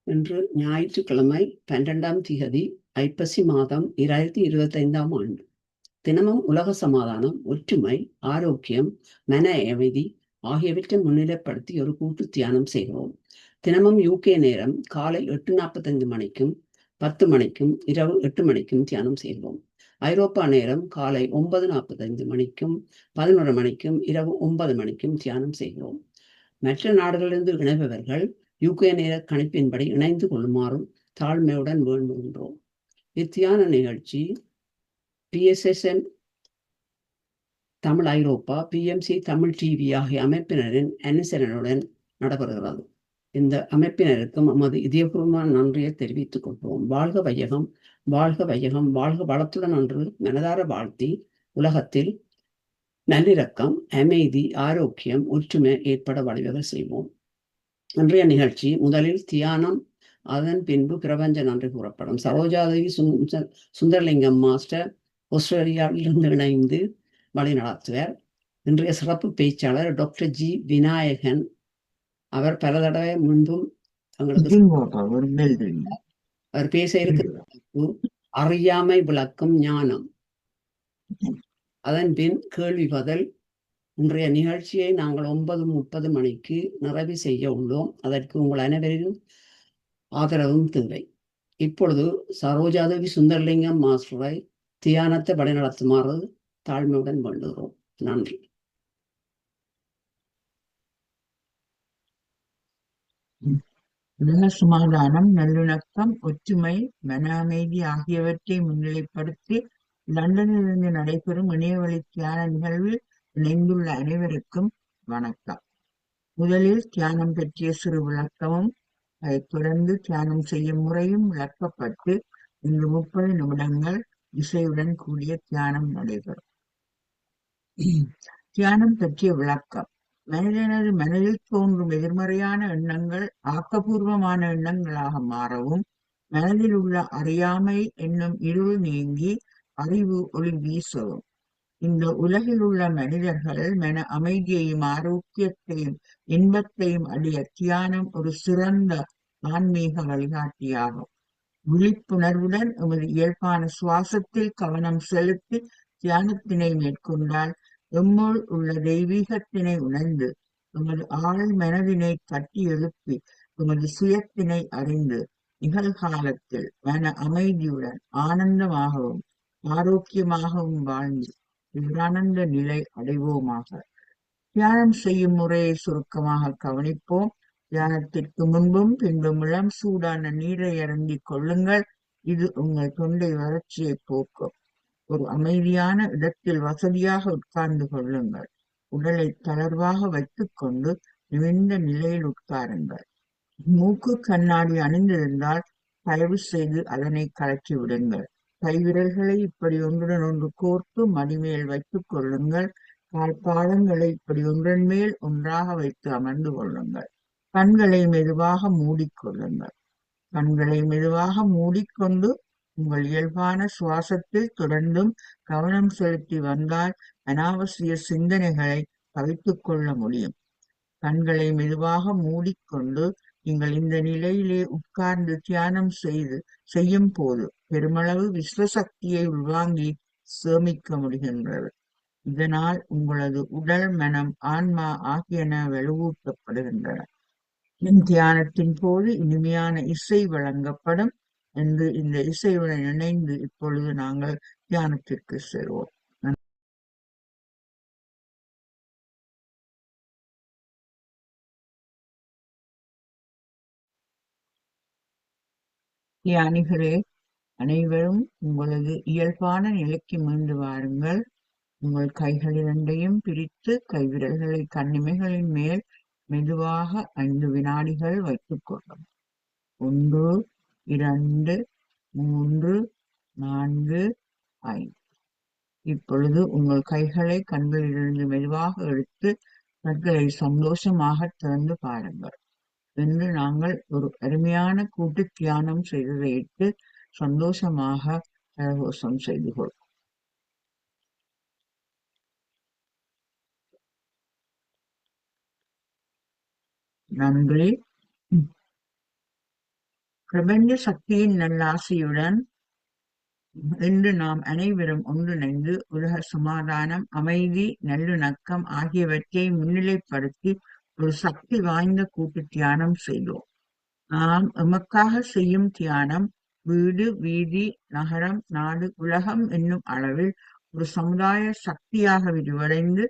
இன்று ஞாயிற்றுக்கிழமை 12ஆம் திகதி ஐப்பசி மாதம் 2025ஆம் ஆண்டு. தினமும் உலக சமாதானம், ஒற்றுமை, ஆரோக்கியம், மன அமைதி ஆகியவற்றை முன்னிலைப்படுத்தி ஒரு கூட்டு தியானம் செய்கிறோம். தினமும் UK நேரம் காலை 8:45 மணிக்கும் 10 மணிக்கும் இரவு 8 மணிக்கும் தியானம் செய்கிறோம். ஐரோப்பா நேரம் காலை 9:45 மணிக்கும் 11 மணிக்கும் இரவு 9 மணிக்கும் தியானம் செய்கிறோம். மற்ற நாடுகளிலிருந்து இணைபவர்கள் UK நேர கணிப்பின்படி இணைந்து கொள்ளுமாறும் தாழ்மையுடன் வேண்டுகின்றோம். இத்தியான நிகழ்ச்சி PSSM தமிழ் ஐரோப்பா, PMC தமிழ் டிவி ஆகிய அமைப்பினரின் அனுசரணையுடன் நடைபெறுகிறது. இந்த அமைப்பினருக்கும் நமது இதயபூர்வமான நன்றியை தெரிவித்துக் கொள்வோம். வாழ்க வையகம், வாழ்க வையகம், வாழ்க வளத்துடன் என்று மனதார வாழ்த்தி உலகத்தில் நல்லிணக்கம், அமைதி, ஆரோக்கியம், ஒற்றுமை ஏற்பட வழிவகை செய்வோம். இன்றைய நிகழ்ச்சி முதலில் தியானம், அதன் பின்பு பிரபஞ்ச நன்றி கூறப்படும். சரோஜாதேவி சுந்தரலிங்கம் மாஸ்டர் ஆஸ்திரேலியாவிலிருந்து இணைந்து வழி நடத்துவார். இன்றைய சிறப்பு பேச்சாளர் டாக்டர் G. விநாயகன். அவர் பல தடவை முன்பும் அவர் பேச இருக்கிற அறியாமை விளக்கும் ஞானம், அதன் பின் கேள்வி பதில். இன்றைய நிகழ்ச்சியை நாங்கள் 9:30 மணிக்கு நிறைவு செய்ய உள்ளோம். அதற்கு உங்கள் அனைவரின் ஆதரவும் தேவை. இப்பொழுது சரோஜாதேவி சுந்தரலிங்கம் மாஸ்டரை தியானத்தை வழிநடத்துமாறு தாழ்மையுடன் வேண்டுகிறோம். நன்றி. உலக சமாதானம், நல்லிணக்கம், ஒற்றுமை, மன அமைதி ஆகியவற்றை முன்னிலைப்படுத்தி லண்டனிலிருந்து நடைபெறும் இணையவழி தியான நிகழ்வில் இணைந்துள்ள அனைவருக்கும் வணக்கம். முதலில் தியானம் பற்றிய சிறு விளக்கமும் அதைத் தொடர்ந்து தியானம் செய்யும் முறையும் விளக்கப்பட்டு இன்று 30 நிமிடங்கள் இசையுடன் கூடிய தியானம் நடைபெறும். தியானம் பற்றிய விளக்கம். மனிதனது மனதில் தோன்றும் எதிர்மறையான எண்ணங்கள் ஆக்கப்பூர்வமான எண்ணங்களாக மாறவும், மனதில் உள்ள அறியாமை என்னும் இருள் நீங்கி அறிவு ஒளி வீசவும், இந்த உலகில் உள்ள மனிதர்கள் மன அமைதியையும் ஆரோக்கியத்தையும் இன்பத்தையும் அடைய தியானம் ஒரு சிறந்த ஆன்மீக வழிகாட்டியாகும். விழிப்புணர்வுடன் எமது இயல்பான சுவாசத்தில் கவனம் செலுத்தி தியானத்தினை மேற்கொண்டால் எம்முள் உள்ள தெய்வீகத்தினை உணர்ந்து எமது ஆழ் மனதினை தட்டி எழுப்பி எமது சுயத்தினை அறிந்து நிகழ்காலத்தில் மன அமைதியுடன் ஆனந்தமாகவும் ஆரோக்கியமாகவும் வாழ்ந்து பேரானந்த நிலை அடைவோமாக. தியானம் செய்யும் முறையை சுருக்கமாக கவனிப்போம். தியானத்திற்கு முன்பும் பின்பும் இளம் சூடான நீரை அருந்திக் கொள்ளுங்கள். இது உங்கள் தொண்டை வறட்சியை போக்கும். ஒரு அமைதியான இடத்தில் வசதியாக உட்கார்ந்து கொள்ளுங்கள். உடலை தளர்வாக வைத்துக் கொண்டு நிமிர்ந்த நிலையில் உட்காருங்கள். மூக்கு கண்ணாடி அணிந்திருந்தால் தயவு செய்து அதனை கழற்றி விடுங்கள். கைவிரல்களை இப்படி ஒன்றுடன் ஒன்று கோர்த்து மடிமேல் வைத்துக் கொள்ளுங்கள். கால்பாதங்களை இப்படி ஒன்றன் மேல் ஒன்றாக வைத்து அமர்ந்து கொள்ளுங்கள். கண்களை மெதுவாக மூடிக்கொள்ளுங்கள். கண்களை மெதுவாக மூடிக்கொண்டு உங்கள் இயல்பான சுவாசத்தில் தொடர்ந்தும் கவனம் செலுத்தி வந்தால் அனாவசிய சிந்தனைகளை தவிர்த்துக் கொள்ள முடியும். கண்களை மெதுவாக மூடிக்கொண்டு நீங்கள் இந்த நிலையிலே உட்கார்ந்து தியானம் செய்யும் போது பெருமளவு விஸ்வசக்தியை உள்வாங்கி சேமிக்க முடிகின்றது. இதனால் உங்களது உடல், மனம், ஆன்மா ஆகியன வலுவூட்டப்படுகின்றன. தியானத்தின் போது இனிமையான இசை வழங்கப்படும் என்று இந்த இசையுடன் இணைந்து இப்பொழுது நாங்கள் தியானத்திற்கு செல்வோம். தியானிகளே அனைவரும் உங்களது இயல்பான நிலைக்கு மீண்டு வாருங்கள். உங்கள் கைகள் இரண்டையும் பிரித்து கைவிரல்களை கண்ணிமைகளின் மேல் மெதுவாக 5 வினாடிகள் வைத்துக் கொள்ளும். 1, 2, 3, 4, 5. இப்பொழுது உங்கள் கைகளை கண்களிலிருந்து மெதுவாக எடுத்து கண்களை சந்தோஷமாக திறந்து பாருங்கள். இன்று நாங்கள் ஒரு அருமையான கூட்டு தியானம் செய்ததையிட்டு சந்தோஷமாக கரகோஷம் செய்து கொள்வோம். நன்றி. பிரபஞ்ச சக்தியின் நல்லாசியுடன் இன்று நாம் அனைவரும் ஒன்றிணைந்து உலக சமாதானம், அமைதி, நல்லிணக்கம் ஆகியவற்றை முன்னிலைப்படுத்தி ஒரு சக்தி வாய்ந்த கூட்டு தியானம் செய்தோம். நாம் எமக்காக செய்யும் தியானம் வீடு, வீதி, நகரம், நாடு, உலகம் என்னும் அளவில் ஒரு சமுதாய சக்தியாக விரிவடைந்து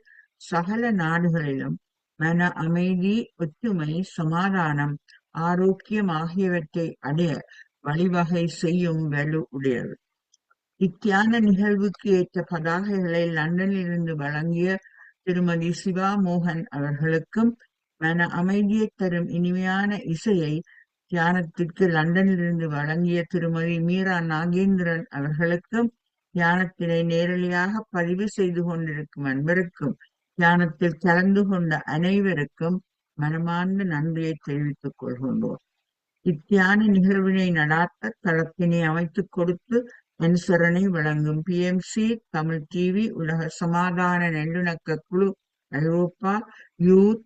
சகல நாடுகளிலும் மன அமைதி, ஒற்றுமை, சமாதானம், ஆரோக்கியம் ஆகியவற்றை அடைய வழிவகை செய்யும் வலு உடையது. இத்தியான நிகழ்வுக்கு ஏற்ற பதாகைகளை லண்டனிலிருந்து வழங்கிய திருமதி சிவா மோகன் அவர்களுக்கும், மன அமைதியை தரும் இனிமையான இசையை தியானத்திற்கு லண்டனிலிருந்து வழங்கிய திருமதி மீரா நாகேந்திரன் அவர்களுக்கும், தியானத்தினை நேரடியாக பதிவு செய்து கொண்டிருக்கும் அன்பருக்கும், தியானத்தில் கலந்து கொண்ட அனைவருக்கும் மனமார்ந்த நன்றியை தெரிவித்துக் கொள்கின்றோம். இத்தியான நிகழ்வினை நடாத்த தளத்தினை அமைத்துக் கொடுத்து அனுசரணை வழங்கும் PMC தமிழ் டிவி, உலக சமாதான நல்லிணக்க குழு ஐரோப்பா,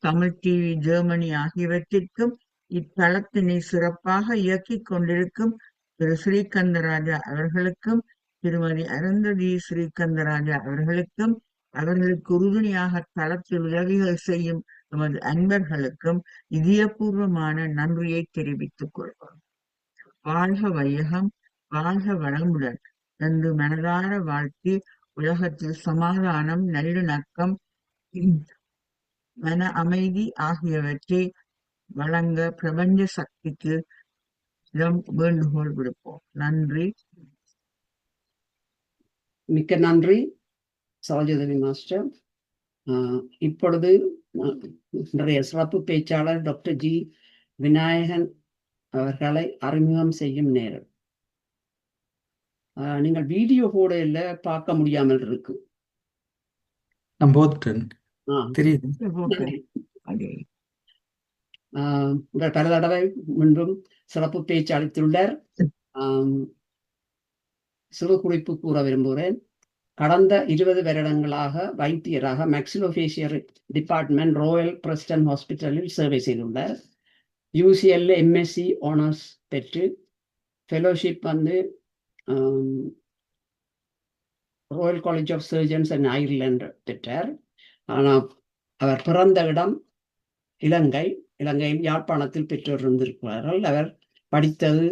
தமிழ் டிவி ஜெர்மனி ஆகியவற்றிற்கும், இத்தளத்தினை சிறப்பாக இயக்கிக் கொண்டிருக்கும் திரு ஸ்ரீகந்தராஜா அவர்களுக்கும், திருமதி அருந்ததி ஸ்ரீகந்தராஜா அவர்களுக்கும், அவர்களுக்கு உறுதுணையாக தளத்தில் உதவிகள் செய்யும் எமது அன்பர்களுக்கும் இதயபூர்வமான நன்றியை தெரிவித்துக் கொள்வோம். வாழ்க வையகம், வாழ்க வளமுடன் என்று மனதார வாழ்த்தி, உலகத்தில் சமாதானம், நல்லிணக்கம், மன அமைதி ஆகியவற்றை வழங்க பிரபஞ்ச சக்திக்கு வேண்டுகோள் விடுப்போம். நன்றி. மிக்க நன்றி சரோஜதேவி மாஸ்டர். இப்பொழுது இன்றைய சிறப்பு பேச்சாளர் டாக்டர் ஜி விநாயகன் அவர்களை அறிமுகம் செய்யும் நேரம். நீங்கள் வீடியோ கூட இல்ல, பார்க்க முடியாமல் இருக்கு. நான் போட்டுட்டேன். தெரியுது. உங்கள் பல தடவை முன்பும் சிறப்பு பேச்சு அளித்துள்ளார். சிறு குறிப்பு கூற விரும்புகிறேன். கடந்த 20 வருடங்களாக வைத்தியராக மேக்ஸிலோஃபேஷியல் டிபார்ட்மெண்ட் ராயல் பிரஸ்டன் ஹாஸ்பிட்டலில் சேவை செய்துள்ளார். UCL MSc ஆனர்ஸ் பெற்று fellowship royal college of surgeons and Ireland பெற்றார். ஆனால் அவர் பிறந்த இடம் இலங்கையில் யாழ்ப்பாணத்தில் பெற்றோர் இருந்திருக்கிறார்கள். அவர் படித்தது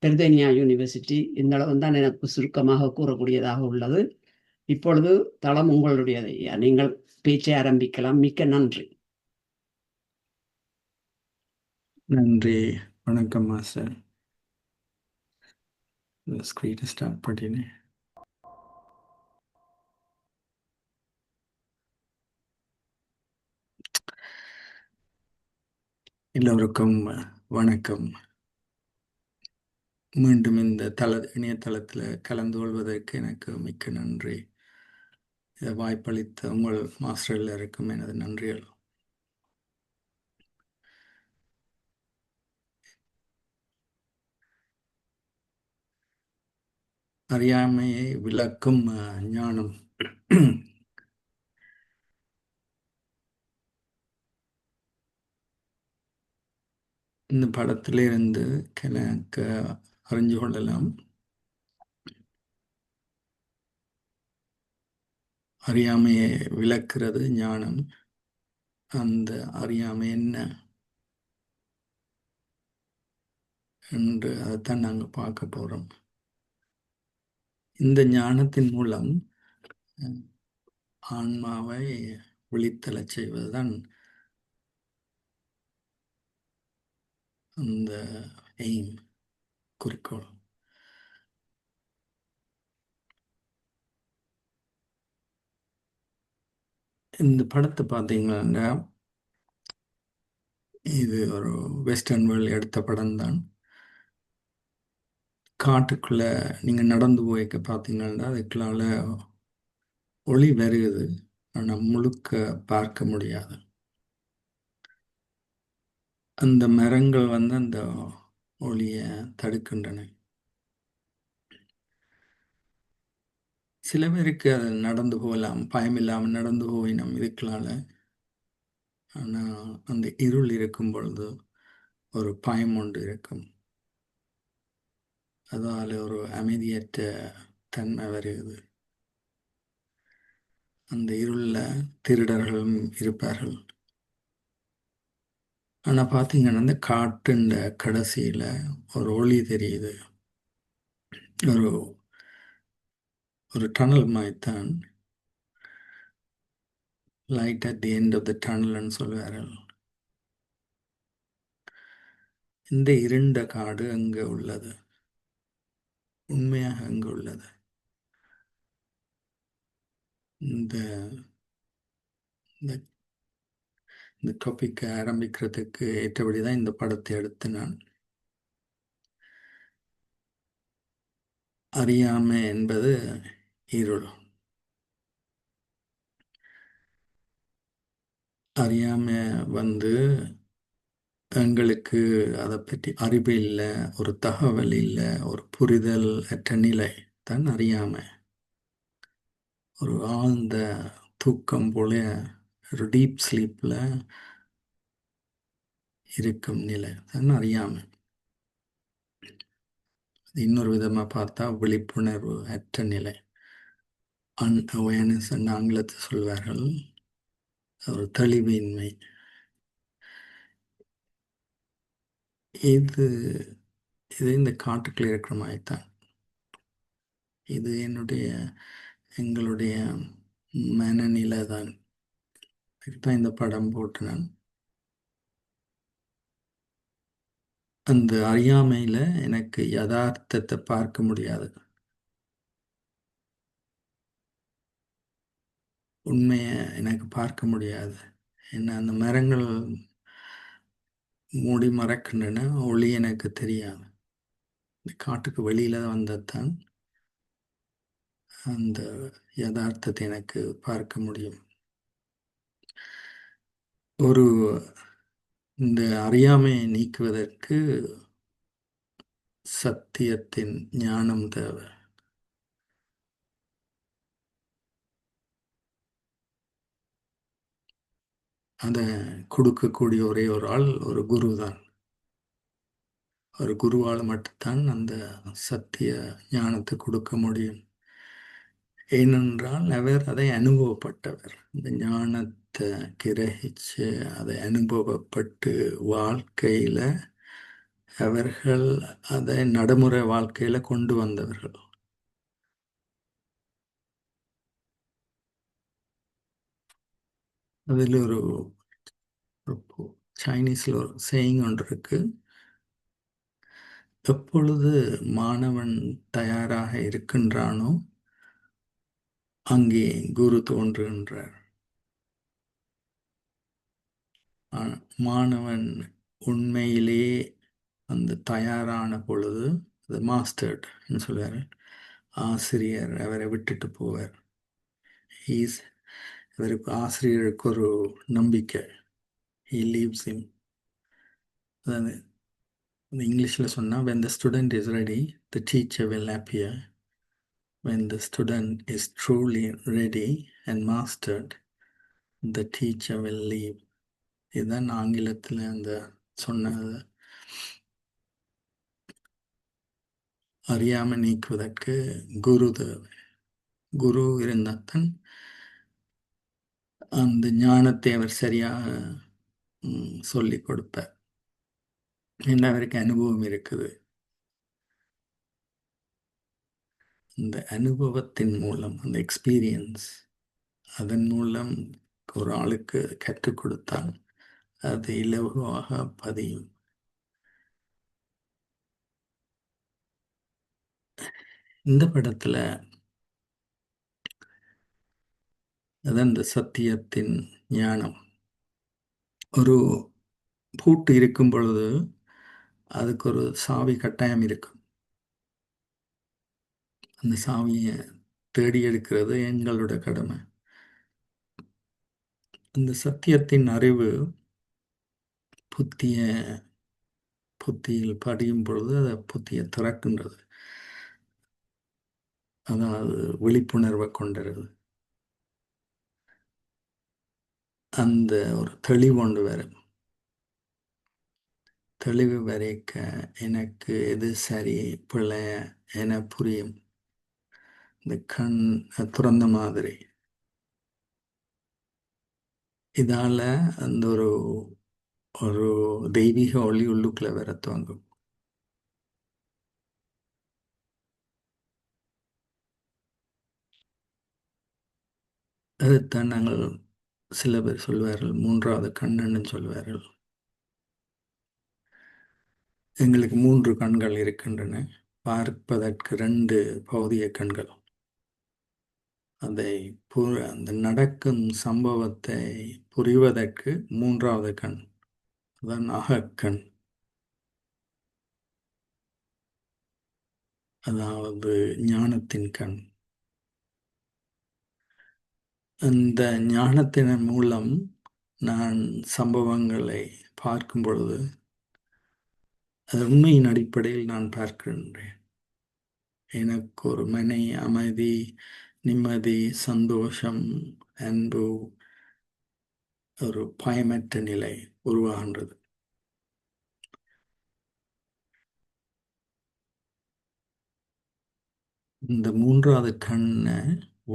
பெர்தேனியா யூனிவர்சிட்டி. இந்த அளவு தான் எனக்கு சுருக்கமாக கூறக்கூடியதாக உள்ளது. இப்பொழுது தளம் உங்களுடையது. நீங்கள் பேச்சை ஆரம்பிக்கலாம். மிக்க நன்றி. நன்றி. வணக்கம் மாஸ்டர். ஸ்கிரீனை ஸ்டார்ட் பண்ணினேன். எல்லோருக்கும் வணக்கம். மீண்டும் இந்த இணையதளத்தில் கலந்து கொள்வதற்கு எனக்கு மிக்க நன்றி. வாய்ப்பளித்த உங்கள் மாஸ்டர் எல்லாருக்கும் எனது நன்றிகள். அறியாமையை விளக்கும் ஞானம். இந்த படத்திலிருந்து எனக்கு அறிஞ்சு கொள்ளலாம். அறியாமையை விளக்குறது ஞானம். அந்த அறியாமை என்ன என்று அதைத்தான் நாங்கள் பார்க்க போறோம். இந்த ஞானத்தின் மூலம் ஆன்மாவை விழித்தெழச் செய்வதுதான் அந்த எய்ம், குறிக்கோள். இந்த படத்தை பார்த்தீங்கன்னா இது ஒரு வெஸ்டர்ன் வேர்ல்ட் எடுத்த படம் தான். காட்டுக்குள்ள நீங்க நடந்து போய்க்க பார்த்தீங்கன்னா அதுக்குள்ளால ஒளி வருகுது, ஆனால் முழுக்க பார்க்க முடியாது. அந்த மரங்கள் அந்த ஒளியை தடுக்கின்றன. சில பேருக்கு அது நடந்து போகலாம், பயம் இல்லாமல் நடந்து போயினோம் இதுக்களால. ஆனால் அந்த இருள் இருக்கும் பொழுது ஒரு பயம் ஒன்று இருக்கும். அதால் ஒரு அமைதியற்ற தன்மை வருகிறது. அந்த இருளில் திருடர்களும் இருப்பார்கள். ஆனால் பார்த்தீங்கன்னா இந்த காட்டுண்ட கடைசியில் ஒரு ஒளி தெரியுது. ஒரு ஒரு டனல் மாதிரித்தான், light at the end of the டனல்னு சொல்லுவார்கள். இந்த இருண்ட காடு அங்கே உள்ளது, உண்மையாக அங்கே உள்ளது. இந்த இந்த இந்த டாபிக்கை ஆரம்பிக்கிறதுக்கு ஏற்றபடி தான் இந்த படத்தை எடுத்து நான். அறியாமை என்பது இருள். அறியாமை எங்களுக்கு அதை பற்றி அறிவு இல்லை, ஒரு தகவல் இல்லை, ஒரு புரிதல் அற்ற நிலை தான் அறியாமை. ஒரு ஆழ்ந்த தூக்கம் போல, ஒரு டீப் ஸ்லீப்பில் இருக்கும் நிலை தான் அறியாமை. இன்னொரு விதமாக பார்த்தா விழிப்புணர்வு அற்ற நிலை, அன்அவேர்னஸ் என்று ஆங்கிலத்தில் சொல்வார்கள், ஒரு தெளிவின்மை. இது இது இந்த காட்டுக்குள்ள இருக்கிற மாதிரி தான். இது எங்களுடைய மனநிலை தான். இதுதான் இந்த படம் போட்டு நான் அந்த அறியாமையில் எனக்கு யதார்த்தத்தை பார்க்க முடியாது, உண்மையை எனக்கு பார்க்க முடியாது. என்ன அந்த மரங்கள் மூடி மறைக்கின்றன, ஒளி எனக்கு தெரியாது. இந்த காட்டுக்கு வெளியில் வந்ததான் அந்த யதார்த்தத்தை எனக்கு பார்க்க முடியும். இந்த அறியாமையை நீக்குவதற்கு சத்தியத்தின் ஞானம் தேவை. அதை கொடுக்கக்கூடிய ஒரே ஒரு ஆள் ஒரு குரு தான். ஒரு குருவால் மட்டும்தான் அந்த சத்திய ஞானத்தை கொடுக்க முடியும். ஏனென்றால் அவர் அதை அனுபவப்பட்டவர். இந்த ஞானத்தை கிரகிச்சு அதை அனுபவப்பட்டு வாழ்க்கையில் அவர்கள் அதை நடைமுறை வாழ்க்கையில் கொண்டு வந்தவர்கள். அதில் ஒரு சைனீஸில் ஒரு சேயிங் ஒன்று இருக்கு, எப்பொழுது மாணவன் தயாராக இருக்கின்றானோ அங்கே குரு தோன்றுகின்றார். மாணவன் உண்மையிலே அந்த தயாரான பொழுது அது மாஸ்டர்ட் சொல்வார், ஆசிரியர் அவரை விட்டுட்டு போவார். அவருக்கு ஆசிரியருக்கு ஒரு நம்பிக்கை, he leaves him. அதாவது இங்கிலீஷில் சொன்னால், when the student is ready, the teacher will appear. When the student is truly ready and mastered, the teacher will leave. இதுதான் ஆங்கிலத்தில் அந்த சொன்னது. அறியாமை நீக்குவதற்கு குரு தேவை. குரு இருந்தால்தான் அந்த ஞானத்தை அவர் சரியாக சொல்லி கொடுப்பார். என்ன அவருக்கு அனுபவம் இருக்குது. இந்த அனுபவத்தின் மூலம், அந்த எக்ஸ்பீரியன்ஸ், அதன் மூலம் ஒரு ஆளுக்கு கற்றுக் கொடுத்தால் அது இலகுவாக பதியும். இந்த படத்துல அதான் இந்த சத்தியத்தின் ஞானம். ஒரு பூட்டு இருக்கும் பொழுது அதுக்கு ஒரு சாவி கட்டாயம் இருக்கும். அந்த சாவியை தேடி எடுக்கிறது எங்களோட கடமை. அந்த சத்தியத்தின் அறிவு புத்தியில் படியும் பொழுது அதை புத்தியை திறக்கின்றது. அதாவது விழிப்புணர்வை கொண்டுறது. அந்த ஒரு தெளிவு கொண்டு வரும். தெளிவு வரைக்க எனக்கு எது சரி பிள்ளை என புரியும். இந்த கண் துறந்த மாதிரி இதால அந்த ஒரு ஒரு தெய்வீக ஒளி உள்ளுக்குள்ள வர துவங்கும். அதைத்தான் நாங்கள் சில பேர் சொல்வார்கள் 3வது கண்ணுன்னு சொல்வார்கள். எங்களுக்கு 3 கண்கள் இருக்கின்றன. பார்ப்பதற்கு 2 பௌதிக கண்கள். அதை அந்த நடக்கும் சம்பவத்தை புரிவதற்கு 3வது கண், அதான் அகக்கண். அதாவது ஞானத்தின் கண். அந்த ஞானத்தின் மூலம் நான் சம்பவங்களை பார்க்கும் பொழுது அது உண்மையின் அடிப்படையில் நான் பார்க்கின்றேன். எனக்கு ஒரு அமைதி, நிம்மதி, சந்தோஷம், அன்பு, ஒரு பயமற்ற நிலை உருவாகின்றது. இந்த 3வது கண்ணை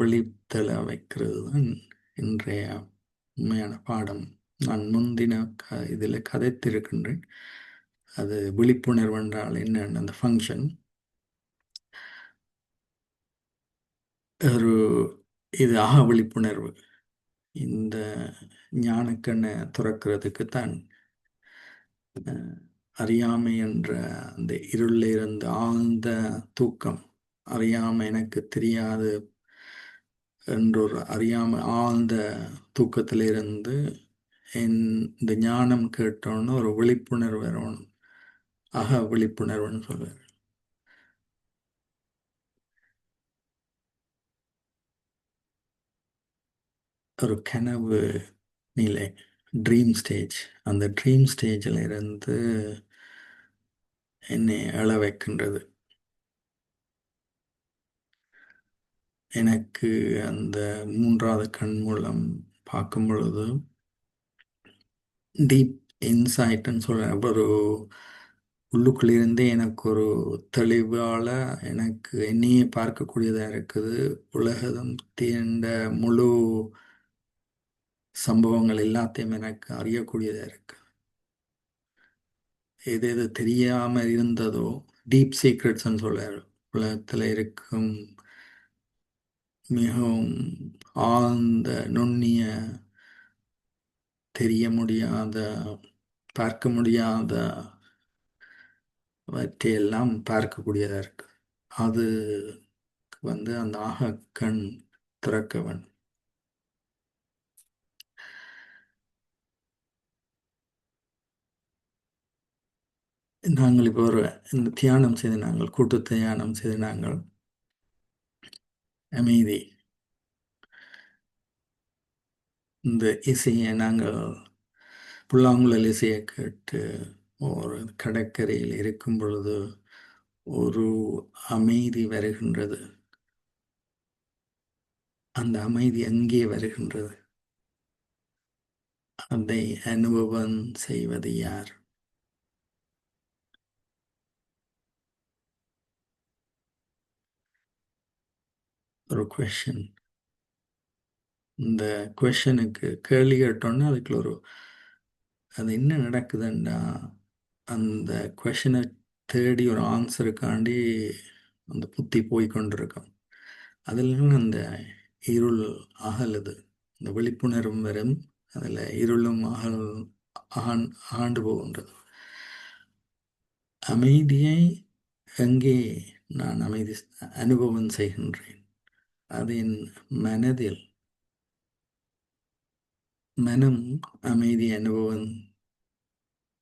ஒளித்தள வைக்கிறது தான் இன்றைய உண்மையான பாடம். நான் முந்தின இதில் கதைத்திருக்கின்றேன். அது விழிப்புணர்வு என்றால் என்னென்ன அந்த ஃபங்க்ஷன். ஒரு இது விழிப்புணர்வு. இந்த ஞானக்கண்ணை துறக்கிறதுக்கு தான் அறியாமை என்ற அந்த இருளில் இருந்த ஆழ்ந்த தூக்கம், அறியாமை எனக்கு தெரியாது என்றொரு அறியாமை ஆழ்ந்த தூக்கத்திலிருந்து இந்த ஞானம் கேட்டோன்னு ஒரு விழிப்புணர்வு வரணும். விழிப்புணர்வுன்னு சொல்லுவார். ஒரு கனவு நிலை, ட்ரீம் ஸ்டேஜ். அந்த ட்ரீம் ஸ்டேஜில் இருந்து என்னை எழ வைக்கின்றது. எனக்கு அந்த 3வது கண் மூலம் பார்க்கும் பொழுது டீப் இன்சைட்னு சொல்ற ஒரு உள்ளுக்குள்ளிருந்தே எனக்கு ஒரு தெளிவால் எனக்கு என்னையே பார்க்கக்கூடியதாக இருக்குது. உலகம் தீண்ட முழு சம்பவங்கள் எல்லாத்தையும் எனக்கு அறியக்கூடியதாக இருக்கு. எது எது தெரியாமல் இருந்ததோ டீப் சீக்ரெட்ஸ்ன்னு சொல்றாரு. உலகத்தில் இருக்கும் மிகவும் ஆழ்ந்த நுண்ணிய தெரிய முடியாத பார்க்க முடியாத வற்றையெல்லாம் பார்க்கக்கூடியதாக இருக்கு. அது அந்த கண் திறக்கவன். நாங்கள் இப்போ இந்த தியானம் செய்து நாங்கள் கூட்டு தியானம் செய்து நாங்கள் அமைதி இந்த இசையை நாங்கள் புல்லாங்குழல் இசையை கேட்டு ஒரு கடற்கரையில் இருக்கும் பொழுது ஒரு அமைதி வருகின்றது. அந்த அமைதி எங்கே வருகின்றது? அதை அனுபவம் செய்வது யார்? ஒரு கொஷன். இந்த கொஷனுக்கு கேள்வி கேட்டோன்னா அதுக்குள்ள அது என்ன நடக்குதுன்னா அந்த கொஷனை தேடி ஒரு ஆன்சருக்காண்டி அந்த புத்தி போய் கொண்டிருக்கும். அதில் அந்த இருள் அகலுது, இந்த விழிப்புணர்வும் வரும், அதில் இருளும் ஆண்டு போகின்றது. அமைதியை எங்கே நான் அனுபவம் செய்கின்றேன்? அது என் மனதில். மனம் அமைதி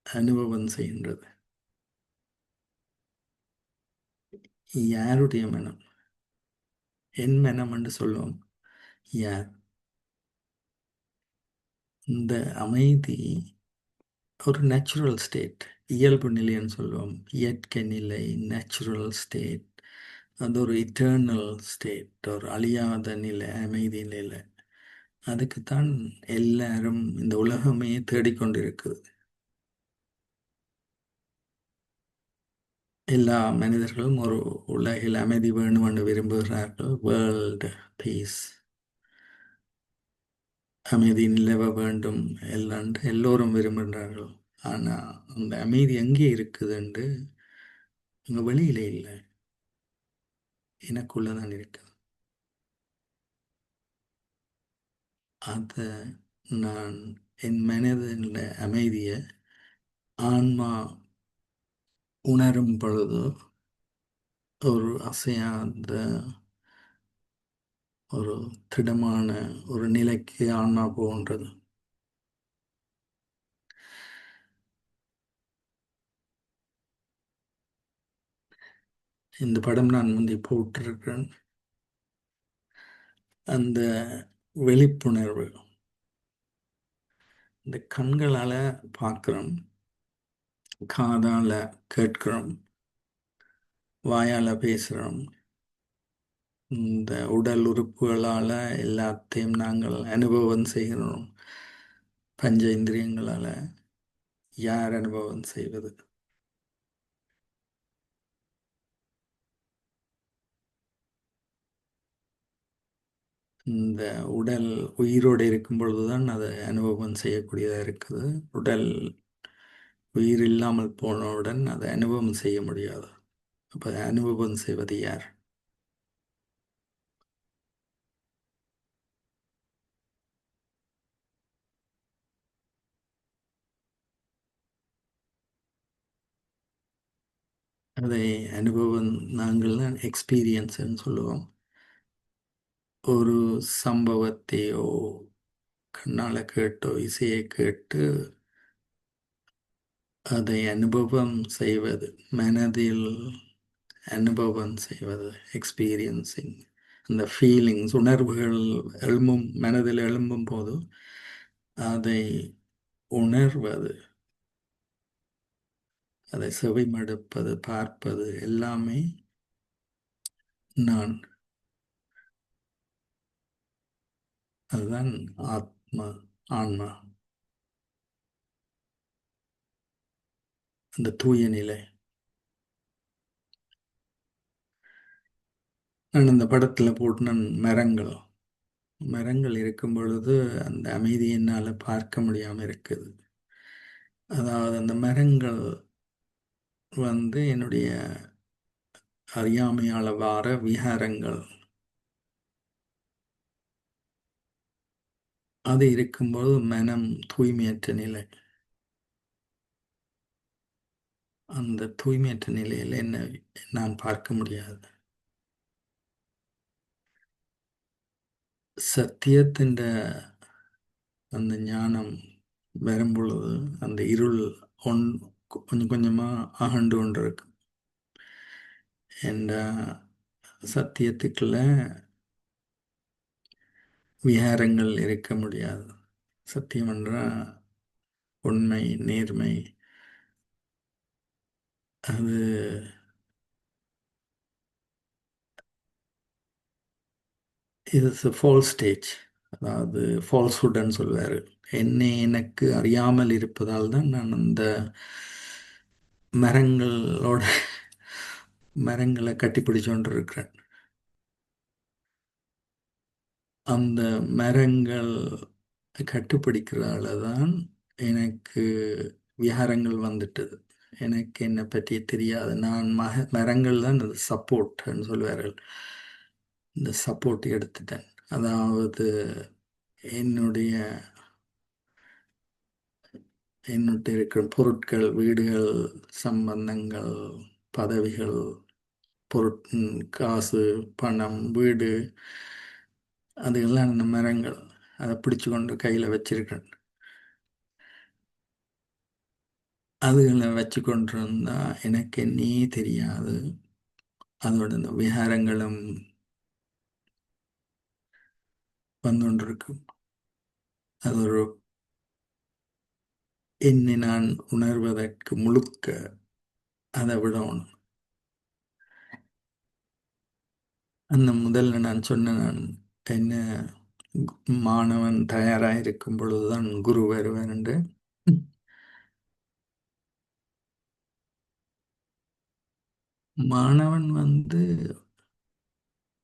அனுபவம் செய்கின்றது. யாருடைய மனம்? என் மனம் என்று சொல்லுவோம். யார்? இந்த அமைதி ஒரு நேச்சுரல் ஸ்டேட், இயல்பு நிலைன்னு சொல்லுவோம். இயற்கை நிலை, நேச்சுரல் ஸ்டேட். அது ஒரு இட்டர்னல் ஸ்டேட், ஒரு அழியாத நிலை, அமைதி நிலை. அதுக்குத்தான் எல்லாரும் இந்த உலகமே தேடிக்கொண்டிருக்குது. எல்லா மனிதர்களும் ஒரு உலகில் அமைதி வேணும் என்று விரும்புகிறார்கள். வேர்ல்டு பீஸ், அமைதி நிலவ வேண்டும் எல்லாம் எல்லோரும் விரும்புகிறார்கள். ஆனால் அந்த அமைதி எங்கே இருக்குது என்று இங்கே வெளியில இல்லை, எனக்குள்ள தான் இருக்குது. அதை நான் என் மனதின் அமைதியை ஆன்மா உணரும் பொழுது ஒரு அசையாத ஒரு திடமான ஒரு நிலைக்கு ஆன்மா போன்றது. இந்த படம் நான் முந்தி போட்டிருக்கிறேன். அந்த விழிப்புணர்வு இந்த கண்களால் பார்க்குறோம், காதால் கேட்கிறோம், வாயால் பேசுகிறோம், இந்த உடல் உறுப்புகளால் எல்லாத்தையும் நாங்கள் அனுபவம் செய்கிறோம். பஞ்ச இந்திரியங்களால் யார் அனுபவம் செய்வது? இந்த உடல் உயிரோடு இருக்கும் பொழுதுதான் அதை அனுபவம் செய்யக்கூடியதாக இருக்குது. உடல் உயிர் இல்லாமல் போனவுடன் அதை அனுபவம் செய்ய முடியாது. அப்போ அனுபவம் செய்வது யார்? அதை அனுபவம் நாங்கள் தான் எக்ஸ்பீரியன்ஸ்ன்னு சொல்லுவோம். ஒரு சம்பவத்தையோ கண்ணால் கேட்டோ இசையை கேட்டு அதை அனுபவம் செய்வது, மனதில் அனுபவம் செய்வது, எக்ஸ்பீரியன்சிங். அந்த ஃபீலிங்ஸ், உணர்வுகள் எழும்பும், மனதில் எழும்பும் போது அதை உணர்வது, அதை செவிமடுப்பது, பார்ப்பது எல்லாமே நான். அதுதான் ஆத்மா, ஆன்மா, அந்த தூய நிலை. நான் இந்த படத்தில் போட்டு நான் மரங்கள் இருக்கும் பொழுது அந்த அமைதி என்னால் பார்க்க முடியாமல் இருக்குது. அதாவது அந்த மரங்கள் என்னுடைய அறியாமையால் வார விகாரங்கள். அது இருக்கும்போது மனம் தூய்மையற்ற நிலை. அந்த தூய்மையற்ற நிலையில் என்ன நான் பார்க்க முடியாது. சத்தியத்தின் அந்த ஞானம் வரும் பொழுது அந்த இருள் கொஞ்சம் கொஞ்சமாக அகண்டு கொண்டு இருக்கு. என்ற சத்தியத்துக்குள்ள விகாரங்கள் இருக்க முடியாது. சத்தியம் என்றால் உண்மை, நேர்மை. அது இது ஃபால்ஸ் ஸ்டேஜ், அதாவது ஃபால்ஸ்ஹுட்ன்னு சொல்லுவார். என்னை எனக்கு அறியாமல் இருப்பதால் தான் நான் அந்த மரங்களை கட்டிப்பிடிச்சு கொண்டு இருக்கிறேன். அந்த மரங்கள் கட்டுப்பிடிக்கிறதால தான் எனக்கு விகாரங்கள் வந்துட்டது. எனக்கு என்னை பற்றி தெரியாது. நான் மரங்கள் தான் இந்த சப்போர்ட்னு சொல்லுவார்கள். இந்த சப்போர்ட் எடுத்துட்டேன். அதாவது என்னுடைய இருக்கிற பொருட்கள், வீடுகள், சம்பந்தங்கள், பதவிகள், காசு, பணம், வீடு, அதுகெல்லாம் இந்த மரங்கள். அதை பிடிச்சு கொண்டு கையில் வச்சிருக்கேன். அதுகளை வச்சு கொண்டிருந்தா எனக்கு என்னே தெரியாது. அதோட இந்த விகாரங்களும் வந்து கொண்டிருக்கும். அது ஒரு என்னை நான் உணர்வதற்கு முழுக்க அதை விடணும். அந்த முதல்ல நான் சொன்ன, நான் என்ன மாணவன் தயாராக இருக்கும் பொழுதுதான் குரு வருவேன் என்று. மாணவன் வந்து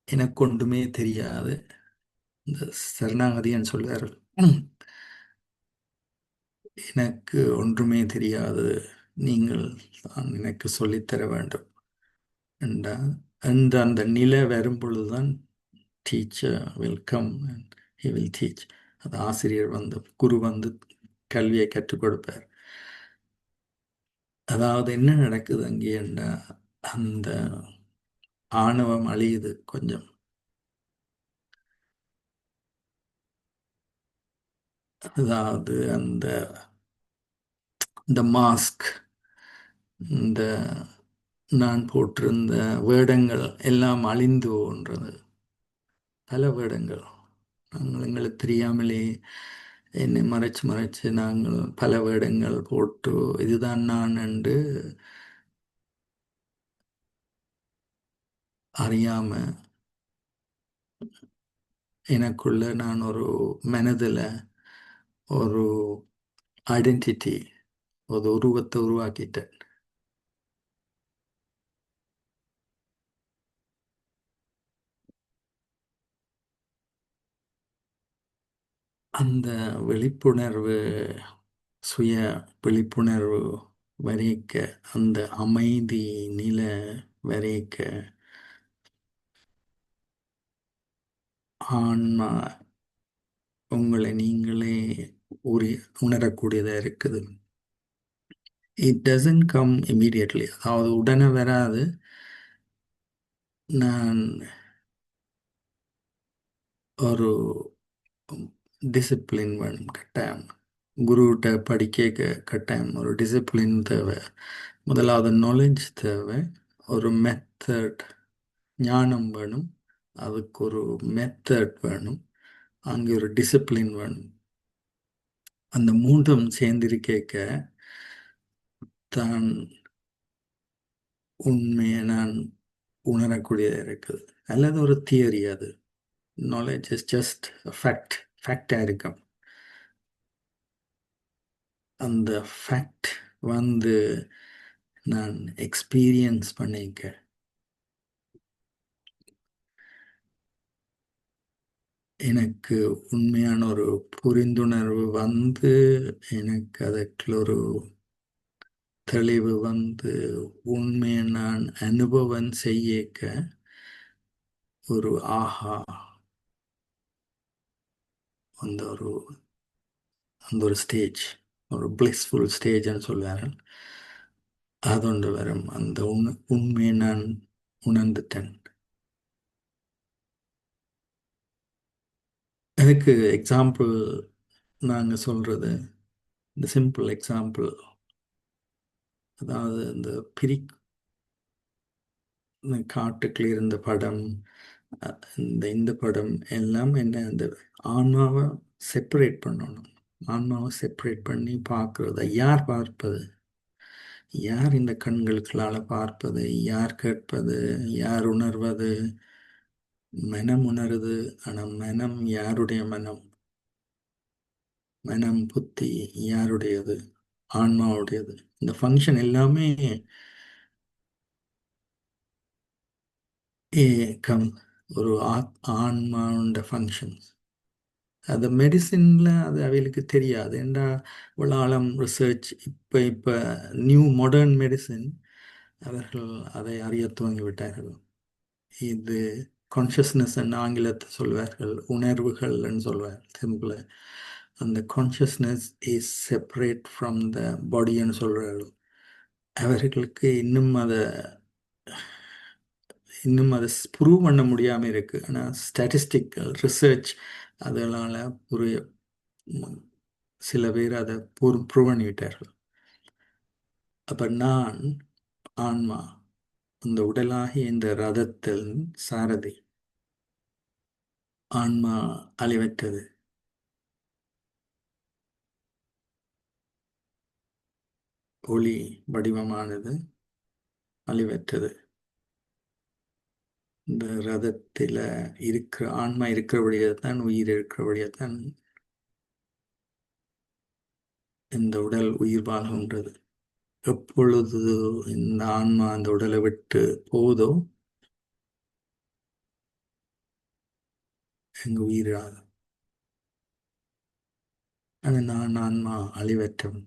எனக்கு ஒன்றுமே தெரியாது, இந்த சரணாகதின்னு சொல்வார்கள். எனக்கு ஒன்றுமே தெரியாது, நீங்கள் தான் எனக்கு சொல்லித்தர வேண்டும் என்றா என்ற அந்த நிலை வரும் பொழுதுதான் teacher will come and he will teach. அது ஆசிரியர் வந்து, குரு வந்து கல்வியை கற்றுக் கொடுப்பார். அதாவது என்ன நடக்குது அங்கே என்றா, அந்த ஆணவம் அழியுது கொஞ்சம். அதாவது அந்த இந்த மாஸ்க், இந்த நான் போட்டிருந்த வேடங்கள் எல்லாம் அழிந்து போன்றது. பல வேடங்கள் நாங்கள் எங்களுக்கு தெரியாமலே என்னை மறைச்சு மறைச்சு நாங்கள் பல வேடங்கள் போட்டு இதுதான் நான் என்று அறியாம எனக்குள்ள நான் ஒரு மனதில் ஒரு ஐடென்டிட்டி, ஒரு உருவத்தை உருவாக்கிட்டேன். அந்த விழிப்புணர்வு, சுய விழிப்புணர்வு வரைக்க, அந்த அமைதி நிலை வரைக்க ஆன்மா உங்களை நீங்களே உணரக்கூடியதா இருக்குது. இட் டசன்ட் கம் இமீடியட்லி, அதாவது உடனே வராது. நான் ஒரு டிசிப்ளின் வேணும் கட்டாயம். குருகிட்ட படிக்க கட்டாயம் ஒரு டிசிப்ளின் தேவை. முதலாவது நாலேஜ் தேவை, ஒரு மெத்தட், ஞானம் வேணும், அதுக்கு ஒரு மெத்தட் வேணும், அங்கே ஒரு டிசிப்ளின் வேணும். அந்த மூன்றும் சேர்ந்திருக்க தான் உண்மையை நான் உணரக்கூடியதாக இருக்குது. அல்லது ஒரு தியரி, அது நாலேஜ் இஸ் ஜஸ்ட் ஃபேக்டாக இருக்கும். அந்த ஃபேக்ட் வந்து நான் எக்ஸ்பீரியன்ஸ் பண்ணிக்க, எனக்கு உண்மையான ஒரு புரிந்துணர்வு வந்து, எனக்கு அதுக்குள்ள ஒரு தெளிவு வந்து, உண்மையை நான் அனுபவம் செய்யக்க ஒரு ஆஹா, அந்த ஒரு ஸ்டேஜ், ஒரு பிளிஸ்ஃபுல் ஸ்டேஜ்னு சொல்வார்கள், அதொன்று வரும். அந்த உண்மையை நான் உணர்ந்துட்டேன். அதுக்கு எக்ஸாம்பிள் நாங்கள் சொல்றது, இந்த சிம்பிள் எக்ஸாம்பிள், அதாவது இந்த காட்டுக்குள்ள இருந்த படம், இந்த படம் எல்லாம் என்ன, அந்த ஆன்மாவை செப்பரேட் பண்ணணும். ஆன்மாவை செப்பரேட் பண்ணி பார்க்கறது, யார் பார்ப்பது, யார் இந்த கண்களுக்களால பார்ப்பது, யார் கேட்பது, யார் உணர்வது? மனம் உணருது, ஆனால் மனம் யாருடைய மனம்? மனம் புத்தி யாருடையது? ஆன்மாவுடையது. இந்த ஃபங்க்ஷன் எல்லாமே ஒரு ஆன்மாவுண்ட ஃபங்க்ஷன்ஸ். அது மெடிசினில் அது அவைகளுக்கு தெரியாது. ஏண்டா உலகம் ரிசர்ச் இப்போ நியூ மாடர்ன் மெடிசின் அவர்கள் அதை அறிய துவங்கிவிட்டார்கள். இது கான்ஷியஸ்னஸ் ஆங்கிலத்தை சொல்வார்கள், உணர்வுகள் சொல்வார்கள் சிம்பிள். அந்த consciousness is separate from the பாடின்னு சொல்கிறார்கள். அவர்களுக்கு இன்னும் அதை ப்ரூவ் பண்ண முடியாமல் இருக்குது. ஆனால் ஸ்டாட்டிஸ்டிக்கல் ரிசர்ச் அதனால் சில பேர் அதை ப்ரூவ் பண்ணிவிட்டார்கள். அப்போ நான் ஆன்மா, அந்த உடலாகிய இந்த ரதத்தில் சாரதி. ஆன்மா அழிவற்றது, ஒளி வடிவமானது, அழிவற்றது. இந்த ரதத்தில் இருக்கிற ஆன்மா இருக்கிறபடியே தான், உயிர் இருக்கிறபடியே தான் இந்த உடல் உயிர் வாழ்கின்றது. எப்பொழுது இந்த ஆன்மா அந்த உடலை விட்டு போகுதோ எங்க உயிராது. ஆனா நான் ஆன்மா அழிவற்றவன்.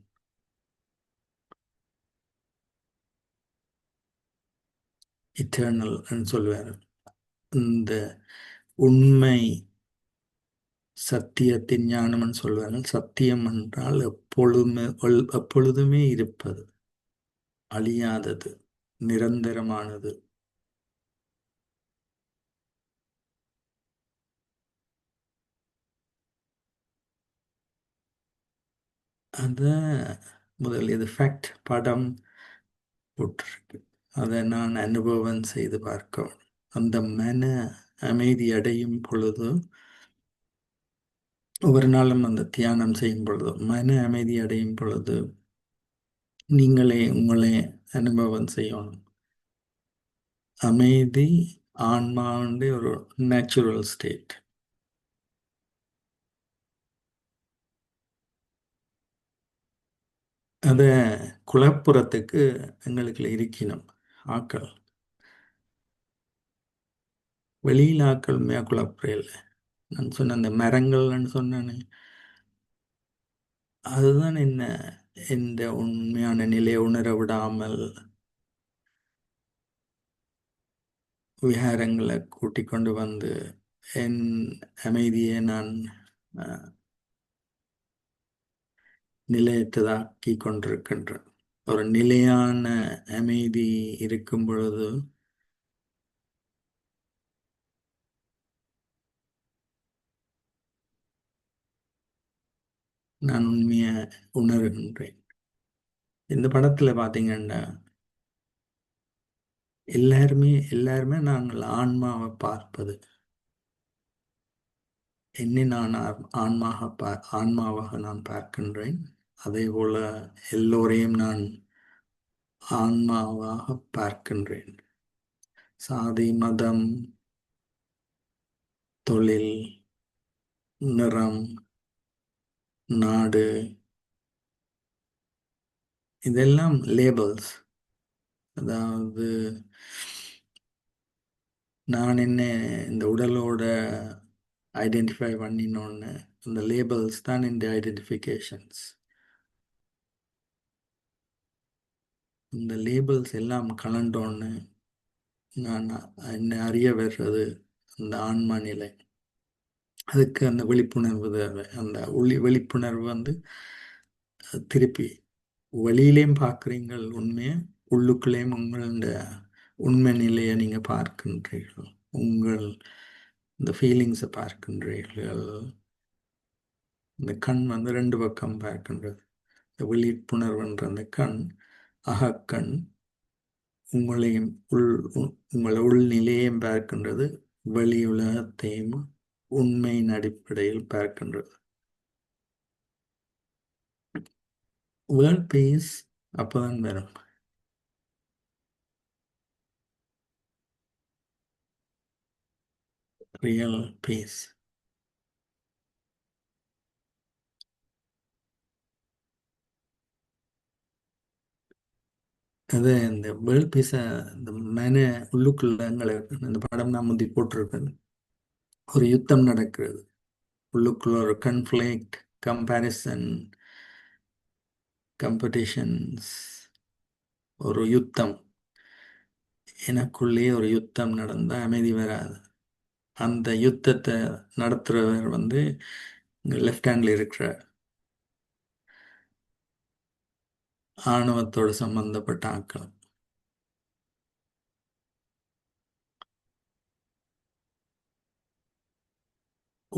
இட்டர்னல் சொல்லுவார். இந்த உண்மை சத்தியத்தின் ஞானம்னு சொல்வார்கள். சத்தியம் என்றால் எப்பொழுதுமே இருப்பது, அழியாதது, நிரந்தரமானது. அத முதல் இது ஃபேக்ட் படம் போட்டிருக்கு. அதை நான் அனுபவம் செய்து பார்க்க. அந்த மன அமைதி அடையும் பொழுது, ஒவ்வொரு நாளும் அந்த தியானம் செய்யும் பொழுது, மன அமைதி அடையும் பொழுது நீங்களே உங்களே அனுபவம் செய்யணும். அமைதி ஆன்மாவுடைய ஒரு நேச்சுரல் ஸ்டேட். அதை குழப்புறத்துக்கு எங்களுக்கு இருக்கணும் ஆக்கள். வெளியில் ஆக்கள் உண்மையா குழப்பறே இல்லை. நான் சொன்ன அந்த மரங்கள்னு சொன்னேனே, அதுதான் என்ன இந்த உண்மையான நிலையை உணர விடாமல் விகாரங்களை கூட்டிக் கொண்டு வந்து என் அமைதியை நான் நிலையற்றதாக்கி கொண்டிருக்கின்றேன். ஒரு நிலையான அமைதி இருக்கும் பொழுது நான் உண்மையை உணர்கின்றேன். இந்த படத்துல பாத்தீங்கன்னா எல்லாருமே நாங்கள் ஆன்மாவை பார்ப்பது. என்னை நான் ஆன்மாவாக நான் பார்க்கின்றேன். அதே போல எல்லோரையும் நான் ஆன்மாவாக பார்க்கின்றேன். சாதி, மதம், தொழில், நிறம், நாடு, இதெல்லாம் லேபிள்ஸ். அதாவது நான் என்ன இந்த உடலோட ஐடென்டிஃபை பண்ணினோன்னு, இந்த லேபிள்ஸ் தான் இந்த ஐடென்டிஃபிகேஷன்ஸ். இந்த லேபிள்ஸ் எல்லாம் கலண்டோன்னு நான் என்னை அறிய வர்றது அந்த ஆன்மா நிலை. அதுக்கு அந்த விழிப்புணர்வு தேவை. அந்த விழிப்புணர்வு வந்து திருப்பி வெளியிலையும் பார்க்குறீங்கள் உண்மையை, உள்ளுக்குள்ளேயும் உங்களோட உண்மை நிலையை நீங்கள் பார்க்கின்றீர்கள். உங்கள் இந்த ஃபீலிங்ஸை பார்க்கின்றீர்கள். இந்த கண் வந்து ரெண்டு பக்கம் பார்க்கின்றது. இந்த விழிப்புணர்வுன்ற அந்த கண், அகக்கண், உங்களையும் உங்களை உள்நிலையையும் பார்க்கின்றது, வெளி உலகத்தையும் உண்மையின் அடிப்படையில் பார்க்கின்றது. வேர்ல்ட் பீஸ் அப்போதான் வரும். Real peace. அது இந்த வேர்ல்ட் பீஸை இந்த உள்ளுக்குள்ள எங்களை இந்த படம் நான் முந்தி போட்டிருக்கேன். ஒரு யுத்தம் நடக்கிறது உள்ளுக்குள்ள, ஒரு கன்ஃப்ளிக்ட், கம்பேரிசன், காம்படிஷன்ஸ், ஒரு யுத்தம். எனக்குள்ளேயே ஒரு யுத்தம் நடந்தால் அமைதி வராது. அந்த யுத்தத்தை நடத்துகிறவர் வந்து லெஃப்ட் ஹேண்டில் இருக்கிற ஆணவத்தோடு சம்பந்தப்பட்ட ஆக்கள்.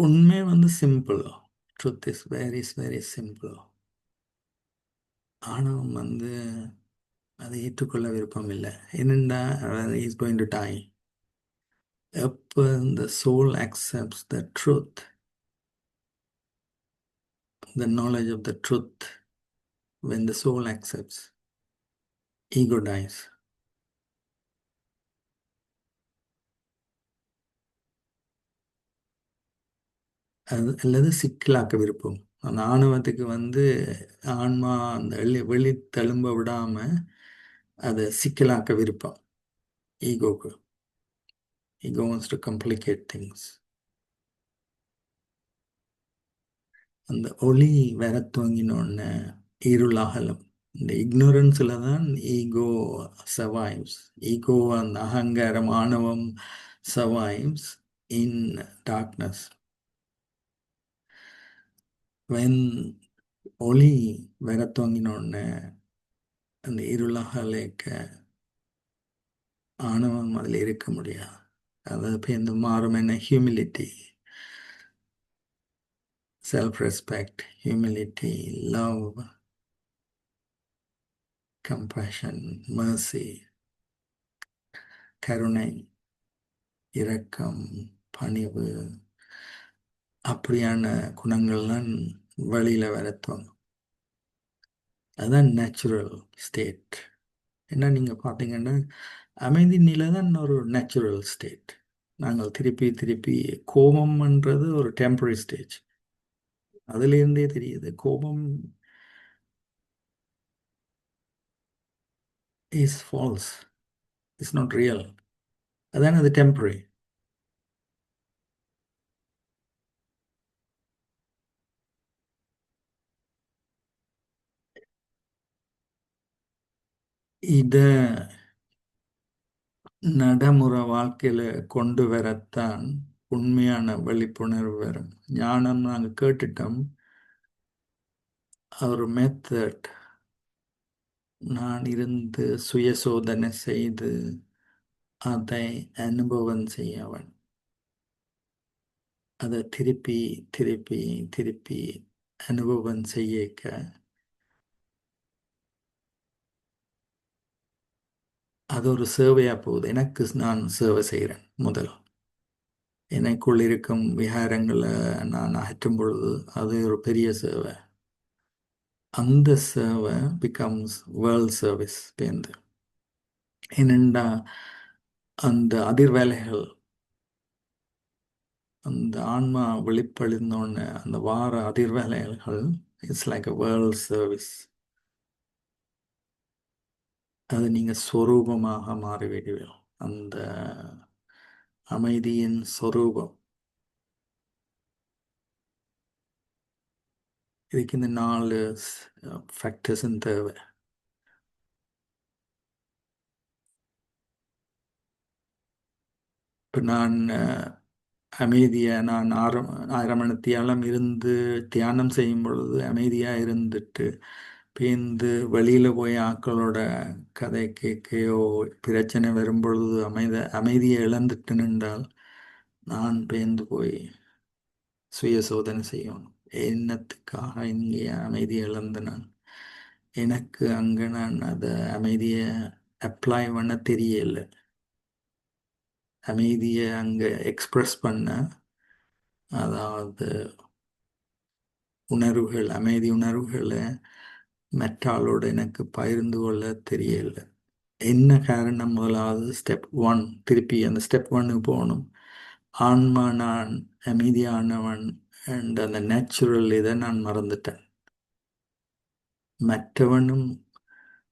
உண்மை வந்து simple. Truth is very simple. ஆணவம் வந்து அதை ஏற்றுக்கொள்ள விருப்பம் இல்லை. என்னென்னா இஸ் கோயிங் டு டை. எப்போ இந்த soul accepts the truth, the knowledge of the truth, when the soul accepts, ego dies. அது அல்லது சிக்கலாக்க விருப்பம், அந்த ஆணவத்துக்கு ஆன்மா அந்த வெளி தழும்ப விடாம அதை சிக்கலாக்க விருப்பம். ஈகோக்கு ego wants to complicate things. அந்த ஒளி வர துவங்கினோடனே இருள் அகலம். இந்த இக்னோரன்ஸில் தான் ஈகோ சர்வைவ்ஸ். ஈகோ அந்த அகங்காரம் ஆணவம் சர்வைவ்ஸ் இன் டார்க்னஸ். வென் ஒளி வர துவங்கினோடனே அந்த இருளகலைக்க ஆணவம் அதில் இருக்க முடியாது. அதாவது பேருந்து மாறும் என்ன? Humility, self-respect, humility, love, compassion, mercy, கருணை, இரக்கம், பணிவு, அப்படியான குணங்கள்லாம் வெளியில் வரத்துவம். அதுதான் நேச்சுரல் ஸ்டேட். ஏன்னா நீங்கள் பார்த்தீங்கன்னா அமைதி நிலை தான் ஒரு நேச்சுரல் ஸ்டேட். நாங்கள் திருப்பி திருப்பி கோபம்ன்றது ஒரு டெம்பரரி ஸ்டேஜ். அதுலேருந்தே தெரியுது கோபம் is false, is not real. அதான் அது டெம்பரரி. இத நடைமுறை வாழ்க்கையில கொண்டு வரத்தான் உண்மையான விழிப்புணர்வு வரும். ஞானம் நாங்கள் கேட்டுட்டோம், ஒரு மெத்தட். நான் இருந்து சுய சோதனை செய்து அதை அனுபவம் செய்யவன். அதை திருப்பி திருப்பி திருப்பி அனுபவம் செய்யக்க அது ஒரு சேவையாக போகுது. எனக்கு நான் சேவை செய்கிறேன். முதல் எனக்குள் இருக்கும் விகாரங்களை நான் அகற்றும் பொழுது அது ஒரு பெரிய சேவை. அந்த சேவை பிகம்ஸ் வேர்ல்ட் சர்வீஸ். பேருந்து என்னென்னா அந்த அதிர்வேலைகள், அந்த ஆன்மா வெளிப்படுத்தினோன்னு அந்த வார அதிர்வேலைகள் it's like a world service. அது நீங்கள் ஸ்வரூபமாக மாறிவிடுவீர்கள். அந்த அமைதியின் ஸ்வரூபம். இதுக்கு இந்த 4 ஃபேக்டர்ஸும் தேவை. இப்போ நான் நான் அரை மணித்தியாலம் இருந்து தியானம் செய்யும் பொழுது அமைதியாக இருந்துட்டு பேந்து வெளியில் போய் ஆக்களோட கதை கேட்கையோ பிரச்சனை வரும் பொழுது அமைதியை இழந்துட்டு நின்றால் நான் பேந்து போய் சுய சோதனை செய்யணும். என்னத்துக்காக இங்கே அமைதியை இழந்து எனக்கு அங்கே நான் அதை அமைதியை அப்ளை பண்ண தெரியல. அமைதியை அங்கே எக்ஸ்பிரஸ் பண்ண, அதாவது உணர்வுகள், அமைதி உணர்வுகளை மற்றாளோடு எனக்கு பகிர்ந்து கொள்ள தெரியல. என்ன காரணம்? முதலாவது ஸ்டெப் 1, திருப்பி அந்த ஸ்டெப் 1 போகணும். ஆன்மா நான் அமைதியானவன் அண்ட் அந்த நேச்சுரல் இதை நான் மறந்துட்டேன். மற்றவனும்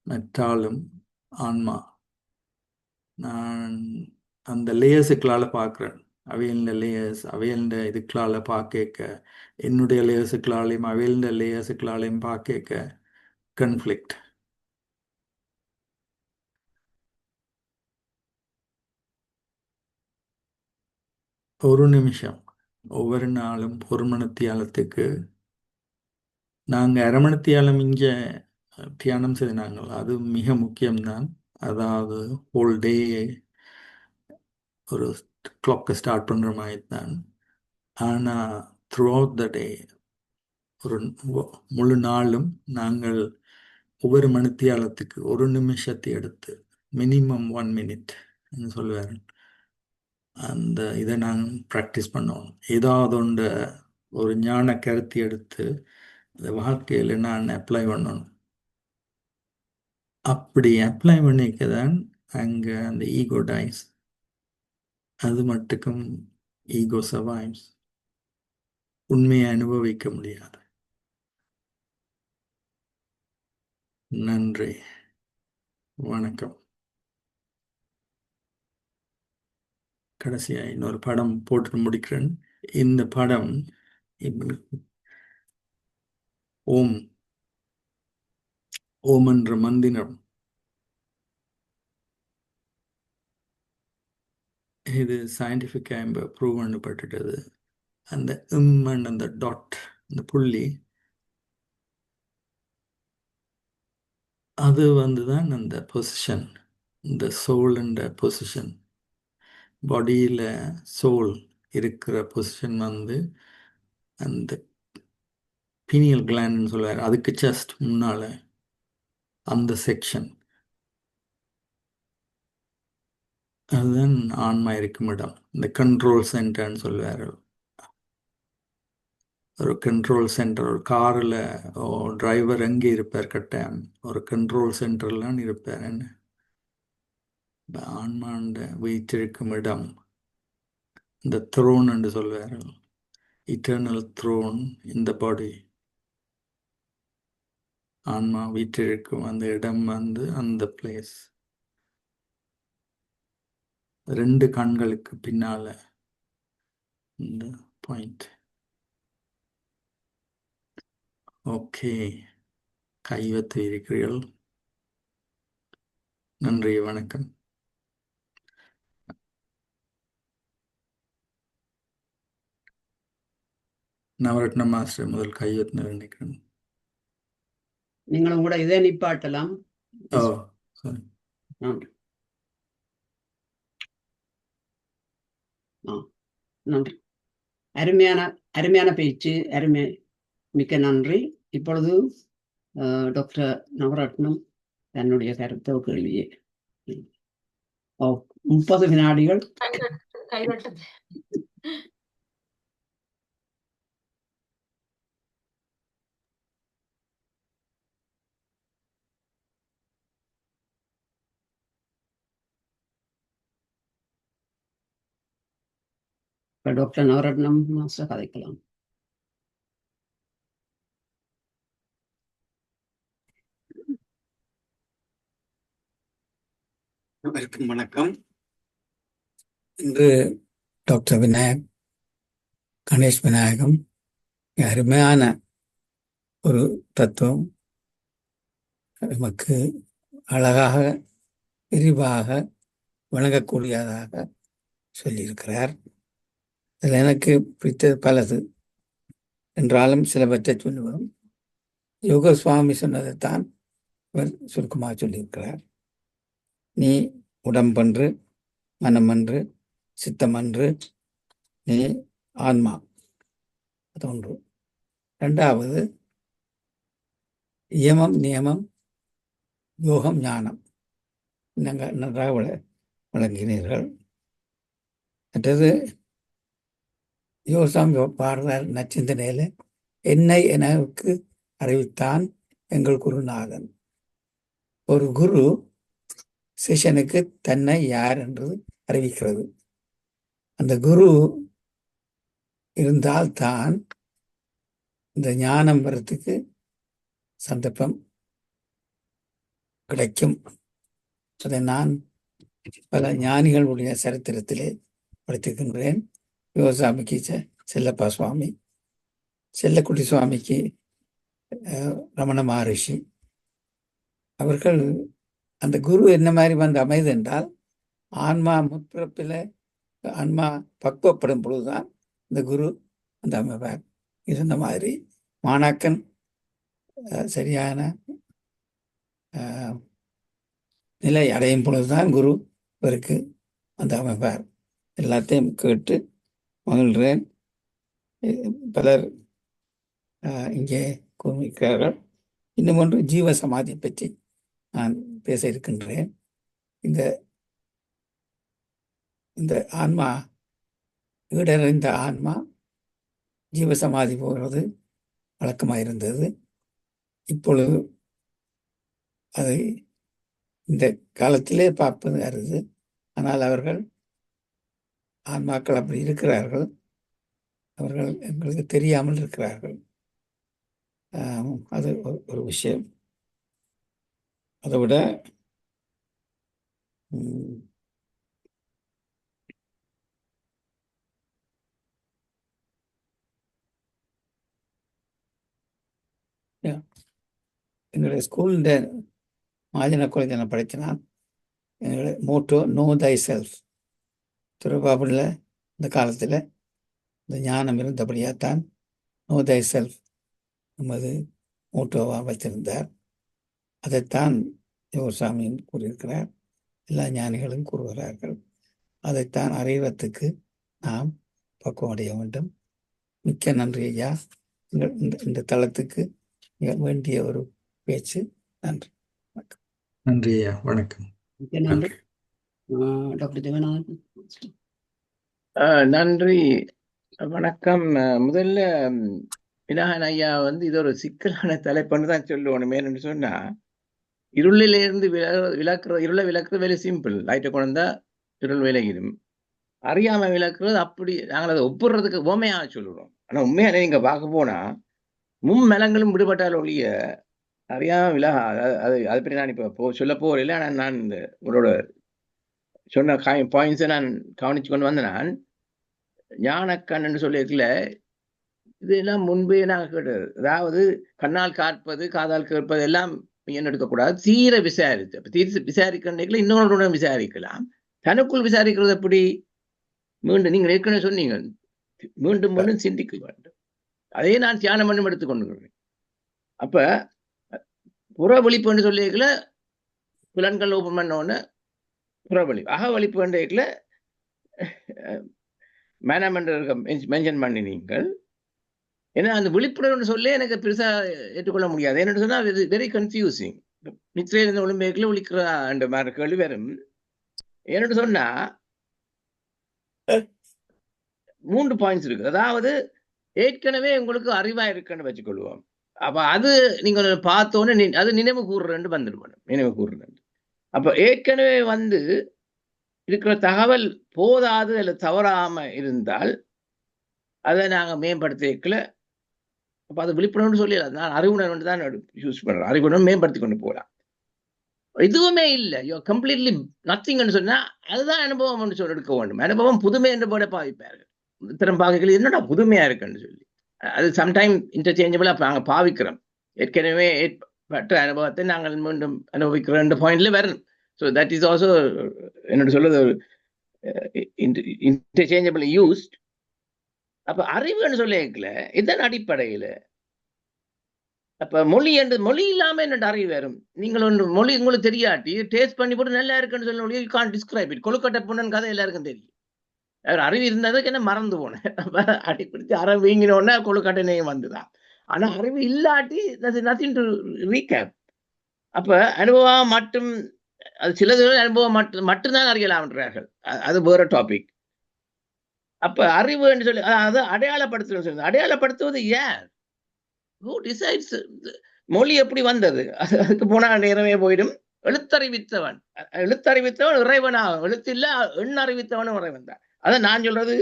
மற்றாலும் ஆன்மா. நான் அந்த லேயர்ஸுக்களால் பார்க்குறேன். அவையல்ட லேயர்ஸ், அவையல்ட இதுக்களால் பார்க்க, என்னுடைய லேயர்ஸுக்களாலையும் அவையல்ட லேயர்ஸுக்களாலையும் பார்க்க கன்ஃப்ளிக்ட். ஒரு நிமிஷம், ஒவ்வொரு நாளும் 1 மணித்தியாலத்துக்கு நாங்கள் அரை மணித்தியாலம் இங்கே தியானம் செய்தாங்கள். அது மிக முக்கியம்தான். அதாவது ஹோல் டே ஒரு கிளாக்கை ஸ்டார்ட் பண்ணுற மாதிரி தான். ஆனால் த்ரூ அவுட் த டே ஒரு முழு நாளும் நாங்கள் ஒவ்வொரு மணித்தியாலத்துக்கு 1 நிமிஷத்தை எடுத்து மினிமம் 1 மினிட் சொல்லுவார். அந்த இதை நாங்கள் ப்ராக்டிஸ் பண்ணுவோம். ஏதாவது ஒன்று ஒரு ஞான கருத்தை எடுத்து அந்த வாழ்க்கையில் நான் அப்ளை பண்ணணும். அப்படி அப்ளை பண்ணிக்க தான் அங்கே அந்த ஈகோ டைஸ். அது மட்டுக்கும் ஈகோ சர்வைவ்ஸ். உண்மையை அனுபவிக்க முடியாது. நன்றி, வணக்கம். கடைசியாக இன்னொரு படம் போட்டு முடிக்கிறேன். இந்த படம் ஓம் ஓம் என்ற மந்திரம், இது சயின்டிஃபிக்காக ப்ரூவ் பண்ணப்பட்டுட்டது. அந்த அண்ட் அந்த டாட், அந்த புள்ளி, அது தான் அந்த பொசிஷன், இந்த சோல் என்ற பொசிஷன், பாடியில் சோல் இருக்கிற பொசிஷன் அந்த பீனியல் கிளாண்ட்னு சொல்லுவார், அதுக்கு ஜஸ்ட் முன்னால் அந்த செக்ஷன், அதுதான் ஆன்மா இருக்கும் இடம். இந்த கண்ட்ரோல் சென்டர்னு சொல்லுவார். ஒரு கண்ட்ரோல் சென்டர், ஒரு காரில் டிரைவர் எங்கே இருப்பார், கட்டாயம் ஒரு கண்ட்ரோல் சென்டர்லாம் இருப்பார். என்ன ஆன்மாண்ட வீற்றிருக்கும் இடம், இந்த த்ரோன் என்று சொல்வார், இட்டர்னல் த்ரோன் இந்த பாடி. ஆன்மா வீற்றிருக்கும் அந்த இடம் அந்த பிளேஸ். 2 கண்களுக்கு பின்னால இந்த பாயிண்ட். ஓகே, கைவத்து இருக்கிறீர்கள். நன்றி, வணக்கம். நவரத்ன மாஸ்டர் முதல் கைவத்து நினைக்கிறேன். நீங்களும் கூட இதை நிப்பாட்டலாம். ஓ, சரி. நன்றி. நன்றி. அருமையான பேச்சு, மிக்க நன்றி. இப்பொழுது டாக்டர் நவரத்னம் தன்னுடைய கருத்தை கேள்வியே 30 வினாடிகள். டாக்டர் நவரத்னம் மாஸ்டர் கதைக்கலாம். வணக்கம். இன்று டாக்டர் கணேஷ் விநாயகம் அருமையான ஒரு தத்துவம் நமக்கு அழகாக விரிவாக வழங்கக்கூடியதாக சொல்லியிருக்கிறார். அதில் எனக்கு பிடித்தது பலது என்றாலும் சிலவற்றை சொல்லுவோம். யோக சுவாமி சொன்னதைத்தான் இவர் சுருக்கமாக சொல்லியிருக்கிறார். நீ உடம்பன்று, மனமன்று, சித்தமன்று, நீ ஆன்மா. அது ஒன்று. 2வது யமம், நியமம், யோகம், ஞானம். நன்றாக வழங்கினீர்கள். மற்றது யோசாமி பாரதார் நச்சிந்தனையில் என்னை எனக்கு அறிவித்தான் எங்கள் குருநாதன். ஒரு குரு சிஷ்யனுக்கு தன்னை யார் என்று அறிவிக்கிறது. அந்த குரு இருந்தால்தான் இந்த ஞானம் வரத்துக்கு சந்தர்ப்பம் கிடைக்கும். அதை நான் பல ஞானிகளுடைய சரித்திரத்திலே படித்திருக்கின்றேன். யோகசாமிக்கு செல்லப்பா சுவாமி, செல்லக்குட்டி சுவாமிக்கு ரமண மகரிஷி. அவர்கள் அந்த குரு என்ன மாதிரி அமைது என்றால், ஆன்மா முற்பிறப்பில் ஆன்மா பக்குவப்படும் பொழுதுதான் இந்த குரு அந்த அமைப்பார். இருந்த மாதிரி மாணாக்கன் சரியான நிலை அடையும் பொழுதுதான் குரு இவருக்கு அந்த அமைப்பார். எல்லாத்தையும் கேட்டு மகிழ்கிறேன். பலர் இங்கே கூறுகிறார்கள். இன்னும் ஒன்று ஜீவ சமாதி பற்றி நான் பேச இருக்கின்றேன். இந்த ஆன்மா, ஈடறிந்த ஆன்மா ஜீவசமாதி போகிறது வழக்கமாக இருந்தது. இப்பொழுது அதை இந்த காலத்திலே பார்ப்பது அருது. ஆனால் அவர்கள் ஆன்மாக்கள் அப்படி இருக்கிறார்கள், அவர்கள் எங்களுக்கு தெரியாமல் இருக்கிறார்கள். அது ஒரு விஷயம். அதை விட ம், yeah, எங்களுடைய ஸ்கூலில் மாஜன காலேஜ் நான் படித்தேன். எங்களுடைய மோட்டோ நோ தை செல்ஃப். திருப்பாபுரில் இந்த காலத்தில் இந்த ஞானம் இருந்தபடியாகத்தான் நோ தை செல்ஃப் நமது மோட்டோவாக வைத்திருந்தார். அதைத்தான் யோகசாமியும் கூறியிருக்கிறார், எல்லா ஞானிகளும் கூறுகிறார்கள். அதைத்தான் அறிவதற்கு நாம் பக்குவம் அடைய வேண்டும். மிக்க நன்றி ஐயா. இந்த தளத்துக்கு மிக வேண்டிய ஒரு பேச்சு. நன்றி, வணக்கம். நன்றி ஐயா, வணக்கம். மிக்க நன்றி. டாக்டர் தேவநாதன். நன்றி, வணக்கம். முதல்ல விநாயகன் ஐயா இது ஒரு சிக்கலான தலைப்புன்னு தான் சொல்லுவோம். ஏன்னு சொன்னா, இருளிலிருந்து இருளை விளக்குறது வெரி சிம்பிள். லைட்டை கொண்டு வந்தா இருள் விலகிடும். அறியாம விளக்குறது அப்படி நாங்கள் அதை ஒப்புறதுக்கு உண்மையாக சொல்லுறோம். ஆனா உண்மையான நீங்க பார்க்க போனா மும்மலங்களும் விடுபட்டால் ஒழிய அறியாம விலகா. அது அதை பற்றி நான் இப்போ சொல்ல போறேன். ஆனால் நான் இந்த உங்களோட சொன்ன பாயிண்ட்ஸை நான் கவனிச்சு கொண்டு வந்தேன். நான் ஞானக்கண்ணு சொல்லியிருக்கல, இதெல்லாம் முன்பே நாங்கள் கேட்டது. அதாவது கண்ணால் காற்பது, காதால் கேட்பது எல்லாம் என்ன எடுக்கக்கூடாது, தீர விசாரித்து. அப்போ தீர விசாரிக்கிற இன்னொருடன் விசாரிக்கலாம். தனக்குள் விசாரிக்கிறது எப்படி? மீண்டும் நீங்கள் ஏற்கனவே சொன்னீங்க, மீண்டும் மீண்டும் சிந்திக்க வேண்டும். அதே நான் தியானம் பண்ணி எடுத்துக்கொண்டு. அப்ப புற விழிப்புன்னு சொல்லியிருக்கல, புலன்கள் ஓப்பன் பண்ணோன்னு புறவழிப்பு. அகவழிப்பு வேண்டியதுல மேனமெண்டர் மென்ஷன் பண்ணி நீங்கள். ஏன்னா அந்த விழிப்புணர்வுன்னு சொல்லி எனக்கு பெருசா ஏற்றுக்கொள்ள முடியாது. என்னன்னு சொன்னா வெரி கன்ஃபியூசிங். நிச்சயம் இருந்த ஒளிம்பேக்கில் ஒழிக்கிறா என்ற மாதிரி கேள்வி வரும். என்னன்னு சொன்னா 3 பாயிண்ட்ஸ் இருக்கு. அதாவது ஏற்கனவே உங்களுக்கு அறிவா இருக்குன்னு வச்சுக்கொள்வோம். அப்ப அது நீங்க பார்த்தோன்னே அது நினைவு கூறுறேன்னு வந்துடுவோம். நினைவு கூறுறேன். அப்ப ஏற்கனவே இருக்கிற தகவல் போதாது அல்ல தவறாம இருந்தால் அதை நாங்கள் மேம்படுத்திக்கல. அப்போ அது விழிப்புணர்வு சொல்லலாம். நான் அறிவுணர்வு தான் யூஸ் பண்றேன். அறிவுணர்வு மேம்படுத்தி கொண்டு போகலாம். எதுவுமே இல்லை, கம்ப்ளீட்லி நத்திங்னு சொன்னா அதுதான் அனுபவம் சொல்லி எடுக்க வேண்டும். அனுபவம் புதுமை என்று போட பாவிப்பார்கள். இத்தனை பாகைகள் என்னடா புதுமையா இருக்குன்னு சொல்லி அது சம்டைம் இன்டர்சேஞ்சபிளா நாங்கள் பாவிக்கிறோம். ஏற்கனவே ஏற்பட்ட அனுபவத்தை நாங்கள் மீண்டும் அனுபவிக்கிற 2 பாயிண்ட்ல வரணும். ஸோ தட் இஸ் ஆல்சோ என்னோட சொல்றது இன்டர்சேஞ்சபிள் யூஸ்ட். அப்ப அறிவுன்னு சொல்லிக்கல இதன் அடிப்படையில அப்ப மொழி இல்லாம என்ன அறிவு வரும்? நீங்கள் ஒன்று மொழி உங்களுக்கு தெரியாட்டி டேஸ்ட் பண்ணி போட்டு நல்லா இருக்குன்னு சொல்ல முடியும். You can't describe it. கொழுக்கட்டை பொண்ணு கதை எல்லாருக்கும் தெரியும். அறிவு இருந்ததுக்கு என்ன மறந்து போனேன். அடிப்பிடிச்சு அரை வீங்கினோடனே கொழுக்கட்டை நெய்யும் வந்துதான். ஆனா அறிவு இல்லாட்டி நத்திங் டு ரீகேப். அப்ப அனுபவம் மட்டும் அது சிலது அனுபவம் மட்டும்தான் அறியலாம்ன்றார்கள். அது வேற டாபிக். அப்ப அறிவு என்று சொல்லி அதாவது அடையாளப்படுத்துறது சொல்லி அடையாளப்படுத்துவது யார்? Who decides? மொழி எப்படி வந்தது? அதுக்கு போனா நேரமே போயிடும். எழுத்தறிவித்தவன் இறைவனாகும். எழுத்தில்ல எண் அறிவித்தவனும் இறைவன் தான். அதான் நான் சொல்றது,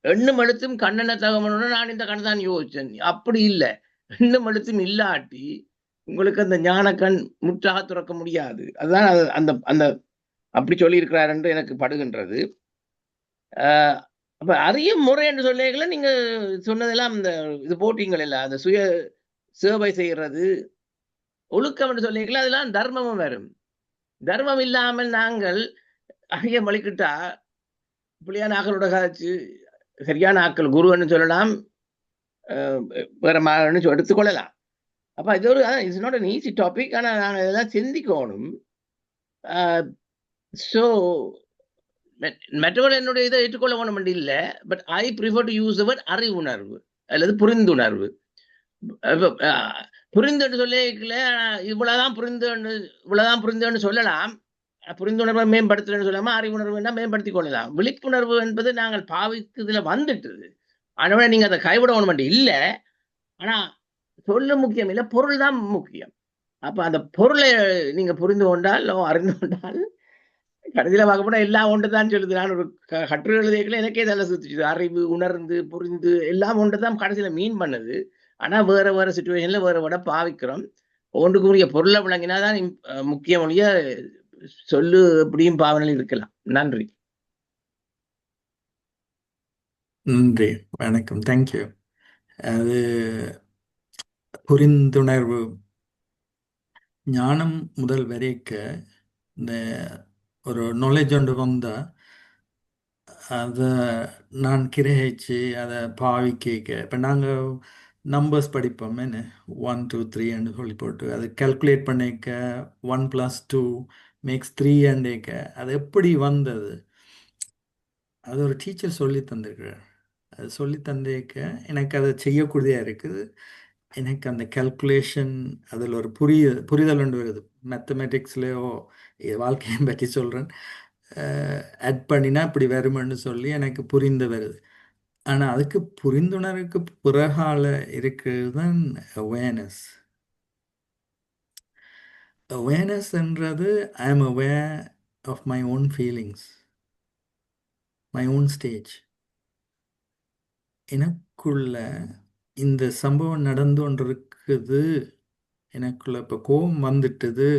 எண்ணும் எழுத்தும் கண்ணென்ன தகவனோட நான் இந்த கண் தான் யோசிச்சேன். அப்படி இல்லை. எண்ணும் எழுத்தும் இல்லாட்டி உங்களுக்கு அந்த ஞான கண் முற்றாக துறக்க முடியாது. அதுதான் அந்த அந்த அப்படி சொல்லி இருக்கிறார் என்று எனக்கு படுகின்றது. அப்ப அறியும் முறை என்று சொல்லிக்கல நீங்க சொன்னதெல்லாம் இந்த இது போட்டிங்கள் இல்லை, அந்த சுய சேவை செய்யறது ஒழுக்கம் என்று சொல்லிக்கல அதெல்லாம் தர்மமும் வரும். தர்மம் இல்லாமல் நாங்கள் அறிய வழிக்கிட்டா புளியான ஆக்களோட காய்ச்சி சரியான ஆக்கள் குருன்னு சொல்லலாம், வேற மாதிரி எடுத்துக்கொள்ளலாம். அப்ப இது ஒரு it's not an easy topic. ஆனா நாங்கள் இதெல்லாம் சிந்திக்கணும். ஸோ மற்றவர்கள் என்னுடைய இதை ஏற்றுக்கொள்ள வேணும் இல்லை. But I prefer to use the word அறிவுணர்வு அல்லது புரிந்துணர்வு. புரிந்துன்னு சொல்லிக்கல இவ்வளவுதான் புரிந்துன்னு சொல்லலாம். புரிந்துணர்வை மேம்படுத்துறேன்னு சொல்லாம அறிவுணர்வு மேம்படுத்திக் கொள்ளலாம். விழிப்புணர்வு என்பது நாங்கள் பாவிக்கிறதுல வந்துட்டுது. அதனால நீங்க அதை கைவிட வேணும் இல்லை. ஆனா சொல்ல முக்கியம் இல்லை, பொருள் தான் முக்கியம். அப்ப அந்த பொருளை நீங்க புரிந்து கொண்டால் அறிந்து கொண்டால் கடைசியில பார்க்க போனா எல்லாம் ஒன்றுதான் சொல்லுது. நான் ஒரு கட்டுரை எழுதியக்கல எனக்கே தலை சுத்துச்சு. அறிவு, உணர்ந்து, புரிந்து எல்லாம் ஒன்றுதான் கடைசியில மீன் பண்ணுது. ஆனா வேற வேற சிச்சுவேஷன்ல வேற விட பாவிக்கிறோம். ஒன்றுக்குரிய பொருளை விளங்கினாதான் முக்கிய மொழிய சொல்லு எப்படியும் பாவனையில் இருக்கலாம். நன்றி. நன்றி, வணக்கம், தேங்க்யூ. அது புரிந்துணர்வு ஞானம் முதல் வரைக்க இந்த ஒரு நாலேஜ் ஒன்று வந்தால் அதை நான் கிரகிச்சு அதை பாவிக்க இப்போ நாங்கள் நம்பர்ஸ் படிப்போம் என்ன 1 2 3 சொல்லி போட்டு அதை கால்குலேட் பண்ணிக்க 1 + 2 மேக்ஸ் 3 அது எப்படி வந்தது? அது ஒரு டீச்சர் சொல்லி தந்திருக்கிறார். அது சொல்லி தந்தேக்க எனக்கு அதை செய்யக்கூடியதாக இருக்குது. எனக்கு அந்த கால்குலேஷன் அதில் ஒரு புரிதல் ஒன்று வருது. மேத்தமெட்டிக்ஸ்லேயோ வாழ்க்கையை பற்றி சொல்கிறேன், ஆட் பண்ணினா இப்படி வருமென்னு சொல்லி எனக்கு புரிந்து வருது. ஆனால் அதுக்கு புரிந்துணர்வுக்கு பிறகால இருக்கிறது தான் அவேர்னஸ். அவேர்னஸ்ன்றது I am aware of my own feelings, my own stage. எனக்குள்ள இந்த சம்பவம் நடந்து கொண்டு இருக்குது, எனக்குள்ள இப்போ கோபம் வந்துட்டுது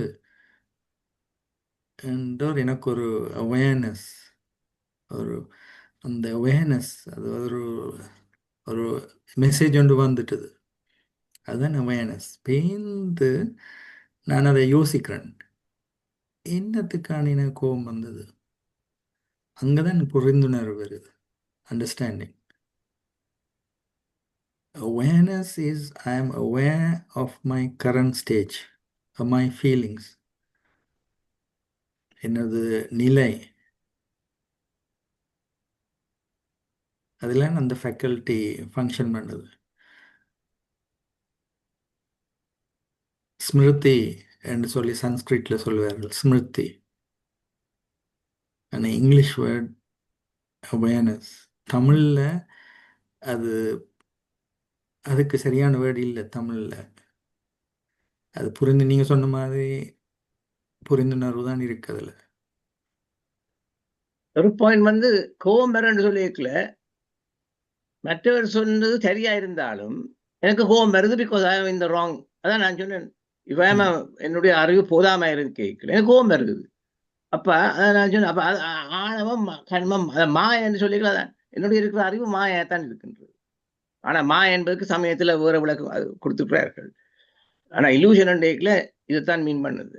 என்ற எனக்கு ஒரு அவேர்னஸ், ஒரு அந்த அவேர்னஸ், அது ஒரு ஒரு மெசேஜ் ஒன்று வந்துட்டுது, அதுதான் அவேர்னஸ். பேந்து நான் அதை யோசிக்கிறேன், என்னத்துக்கான எனக்கு கோபம் வந்தது? அங்கே தான் புரிந்துணர்வு வருது, understanding. Awareness is I am aware of my current stage, of my feelings. எனது நிலை, அதில் அந்த ஃபேக்கல்ட்டி ஃபங்க்ஷன் பண்ணுது. ஸ்மிருதி என்று சொல்லி சன்ஸ்கிரிட்டில் சொல்லுவார்கள், ஸ்மிருதி. ஆனால் இங்கிலீஷ் வேர்ட் அவேர்னஸ். தமிழில் அதுக்கு சரியான வேர்டு இல்லை தமிழில். அது நீங்கள் சொன்ன மாதிரி புரிந்துணர்வு தான் இருக்கு அதில். ஒரு பாயிண்ட் கோபம் வரும்னு சொல்லியிருக்கல, மற்றவர் சொன்னது சரியா இருந்தாலும் எனக்கு கோபம் வருது, because I am in the wrong. அதான் நான் சொன்னேன், இவன் என்னுடைய அறிவு போதாம கேட்கல, எனக்கு கோபம் வருது. அப்ப அதான் நான் சொன்னேன், அப்ப ஆணவம் கண்மம் மாய என்று சொல்லிக்கலாம். என்னுடைய இருக்கிற அறிவு மாயத்தான் இருக்கின்றது. ஆனா மாய என்பதற்கு சமயத்துல வேற விளக்கு கொடுத்துக்கிறார்கள். ஆனா இலூஷன் டேக்ல இதைத்தான் மீன் பண்ணுது,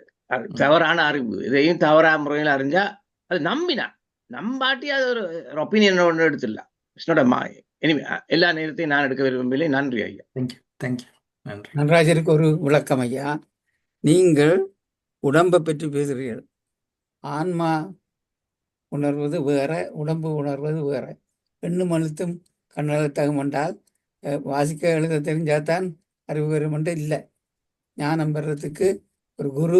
தவறான அறிவு. இதையும் தவறான முறையில் அறிஞ்சா அது நம்பாட்டி அது ஒரு ஒப்பீனியன் ஒன்று எடுத்துடலாம். இட்ஸ் நாட் அ மாய. எனிவே எல்லா நேரத்தையும் நான் எடுக்க விரும்பவில்லை. நன்றி ஐயா. தேங்க்யூ. நன்றி. நடராஜருக்கு ஒரு விளக்கம் ஐயா. நீங்கள் உடம்பை பற்றி பேசுகிறீர்கள். ஆன்மா உணர்வது வேற, உடம்பு உணர்வது வேற. பெண்ணும் அழுத்தும் கண்ணழுத்தகம் என்றால் வாசிக்க எழுத தெரிஞ்சாதான் அறிவு பெறுமென்று இல்லை. ஞானம் பெறத்துக்கு ஒரு குரு